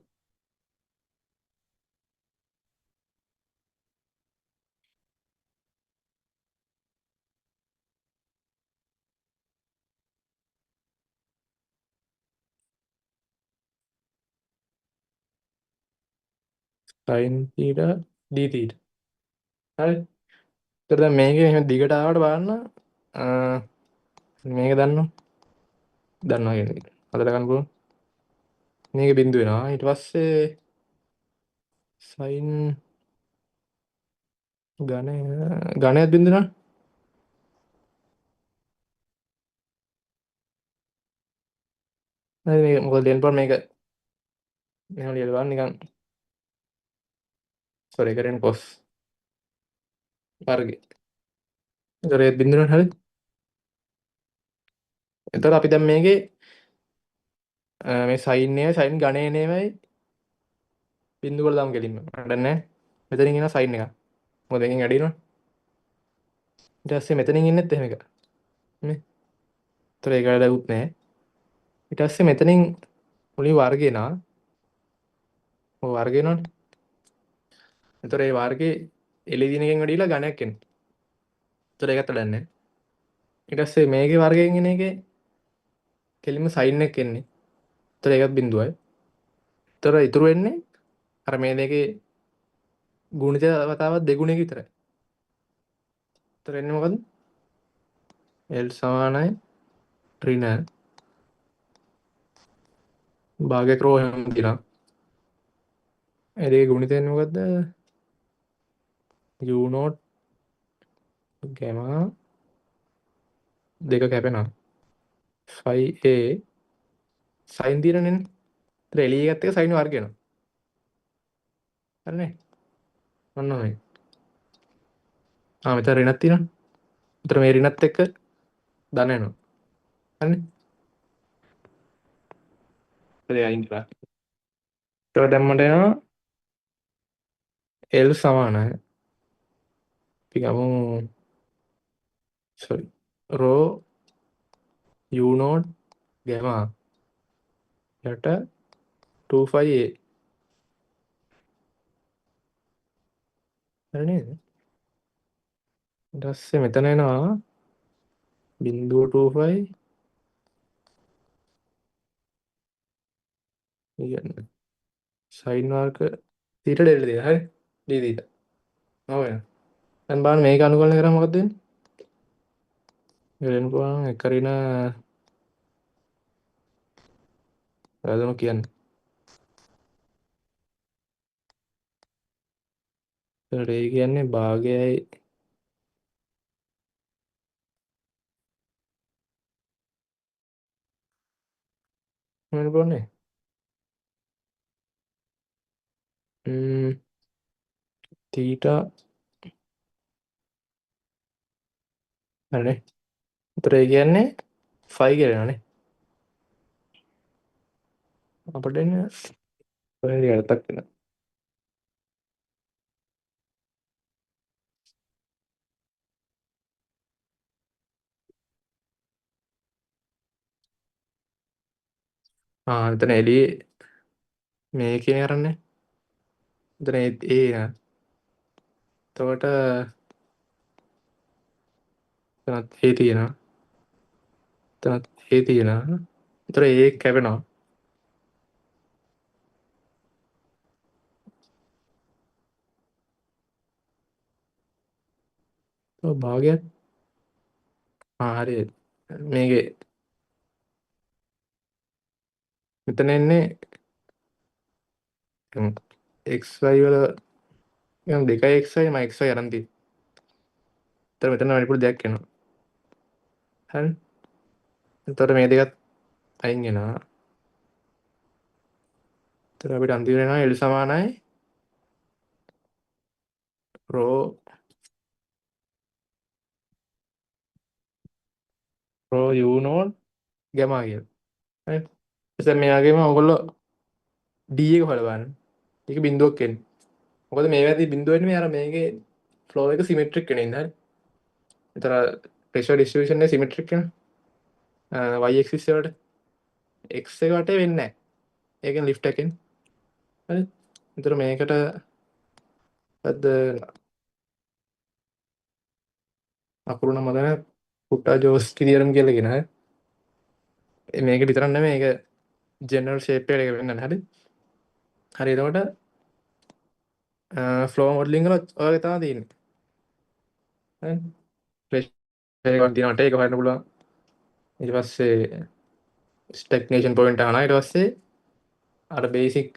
sin theta d theta. හරි. ඒතර දැන් මේකේ එහෙම දිගට ආවට බලන්න මේක දන්නවා කියන්නේ. හදලා ගන්න පුළුවන්. මේක බිඳු වෙනවා. ඊට පස්සේ sin ඝනයක් බිඳු වෙනවා. හරි මේක මොකද දෙන්න පුළුවන් මේක මෙහෙම ලියලා බලන්න නිකන් සෝරි කරෙන් cos වර්ගය. ඒතර ඒ බිඳු වෙනවා හරි. එතකොට අපි දැන් මේකේ මේ sin එකයි sin ඝනයේමයි බිඳු වල දාමු කෙලින්ම. වැඩක් නැහැ. මෙතනින් එනවා sin එක. මොකද එකෙන් වැඩි වෙනවනේ. ඊට පස්සේ මෙතනින් ඉන්නෙත් එහෙම එක. නේ. ඒතර ඒක වැඩකුත් නැහැ. ඊට පස්සේ මෙතනින් මුලින් වර්ගය එනවා. ඔය වර්ගය එනවනේ. ඒතර ඒ වර්ගේ එළි දින එකෙන් වැඩිලා ඝනයක් එනවා. ඒතර ඒකත් වැඩක් නැහැ. ඊට පස්සේ මේකේ වර්ගයෙන් එන එකේ කෙලින්ම sin එක එන්නේ. ඒතර ඒකත් බිඳුවයි. ඒතර ඉතුරු වෙන්නේ අර මේ දෙකේ ගුණිත වතාවක් දෙගුණයක විතරයි. ඒතර එන්නේ මොකද්ද? L සමානයි රින භාගයක් රෝ එහෙම තියෙනවා. ඒකේ ගුණිතය මොකද්ද? u not gamma දෙක කැපෙනවා. phi a sin දිනනේ. ඒතර එළිය එකත් එක sin වර්ග වෙනවා. හරිනේ. ඔන්න ඔය. මෙතන ඍණක් තියෙනවා. ඒතර මේ ඍණත් එක්ක ධන වෙනවා. හරිනේ. ඒක අයින් කරා. ඒතර දැන් මට එනවා L සමානයි. අපි ගමු sorry rho u not gamma යට 2 phi a. හරි නේද? ඊට පස්සේ මෙතන එනවා බිංදුව 2 phi කියන්නේ sin වර්ග θ del දෙක. හරි. d θ. ඔව් වෙනවා. දැන් බලන්න මේක අනුකලනය කරාම මොකද වෙන්නේ? වෙන පුළුවන් එක රින වැදම කියන්නේ. ඒකට ඒ කියන්නේ භාගයයි වෙන පුළුවන්නේ. තීටා හරිනේ. ඒතර ඒ කියන්නේ 5 කියලානේ. අපිට එන්නේ ඔය යටතක් වෙනවා. එතන එළියේ මේකේ අරන්නේ. එතන ඒ එතකොට එතනත් ඒ තියෙනවා. එතනත් ඒ තියෙනවා. ඒතර ඒ කැපෙනවා. ඔව් භාගයක්. හරි. මේකේ මෙතන එන්නේ xy වල නිකන් 2xy xy අරන් තියෙන්නේ. ඒතර මෙතන වැඩිපුර දෙයක් එනවා. හරි. එතකොට මේ දෙකත් අයින් වෙනවා. එතකොට අපිට අන්තිමට එනවා L සමානයි රෝ u not gamma කියලා. හරි. එතෙන් මෙයාගේම ඔයගොල්ලෝ d එක හොයලා බලන්න. ඒක බිඳුවක් එන්නේ. මොකද මේ වැදී බිඳුව එන්නේ අර මේකේ ෆ්ලෝ එක සිමෙට්‍රික් වෙන ඉඳන්. හරි. ඒතර ප්‍රෙෂර් ඩිස්ට්‍රිබියුෂන් එක සිමෙට්‍රික් වෙනවා. y axis වලට x එක වටේ වෙන්නේ නැහැ. ඒකෙන් ලිෆ්ට් එකෙන්. හරි. ඒතර මේකට අද අකුරු නම තමයි පුට්ටාජෝස්කි තියරම් කියලා කියන. හරි. මේක විතරක් නෙමෙයි ඒක ජෙනරල් ෂේප් එකට එක වෙන්නන්නේ. හරි. හරි. එතකොට ෆ්ලෝ මොඩලින් වල ඔය තමයි තියෙන්නේ. හරි. ප්‍රෙෂර් එකක් තියෙනවට ඒක හොයන්න පුළුවන්. ඊට පස්සේ ස්ටැග්නේෂන් පොයින්ට් අහනවා. ඊට පස්සේ අර බේසික්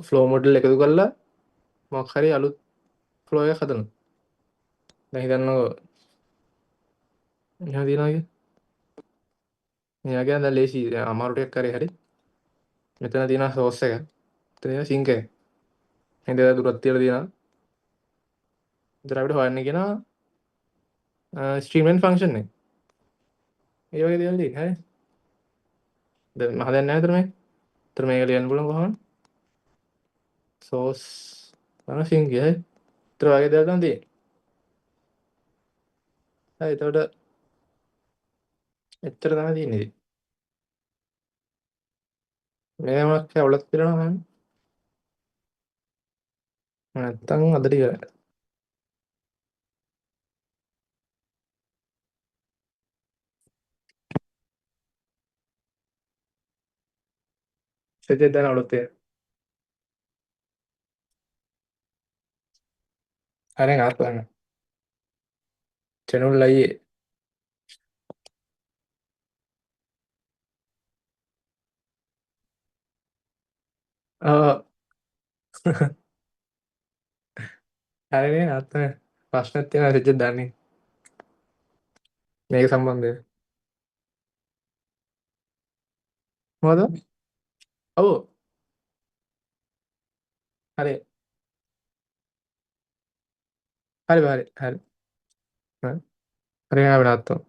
ෆ්ලෝ මොඩල් එකතු කරලා මොකක් හරි අලුත් ෆ්ලෝ එකක් හදනවා. දැන් හිතන්නකෝ මෙහෙම තියනවා කිය. මෙයා කියන්නේ දැන් ලේසි අමාරු ටිකක් කරේ හරි. මෙතන තියෙනවා සෝස් එක. මෙතන තියෙනවා සිංක් එක. හින්ද දුරක් තියලා තියෙනවා. ඉතින් අපිට හොයන්න කියනවා ස්ට්‍රීම්ලයින් ෆන්ක්ෂන් එක. ඒ වගේ දේවල් තියෙනවා. හරි. දැන් හදන්නේ නැහැ විතර මේක. විතර මේක ලියන්න පුළුවන් කොහොමද? සෝස් අන සිංක් එක. හරි. විතර වගේ දේවල් තමයි තියෙන්නේ. හරි. එතකොට එච්චර තමයි තියෙන්නේ ඉතින්. මේ මොකක් අවුලක් තියනවා නේද? නැත්තම් අදට ඉවරයි. සෙජෙත් දැන් අවුලක් තියෙනවා. හරි ගාත් ගන්න. චැනල් අයියේ ඔව්. හරිනේ නත්තනේ. ප්‍රශ්නයක් තියෙනවා රෙජෙත් දන්නේ. මේක සම්බන්ධයෙන්. මොකද? ඔව්. හරි. හරි හරි හරි. හරි. හරි ආවෙ නාත්තෝ.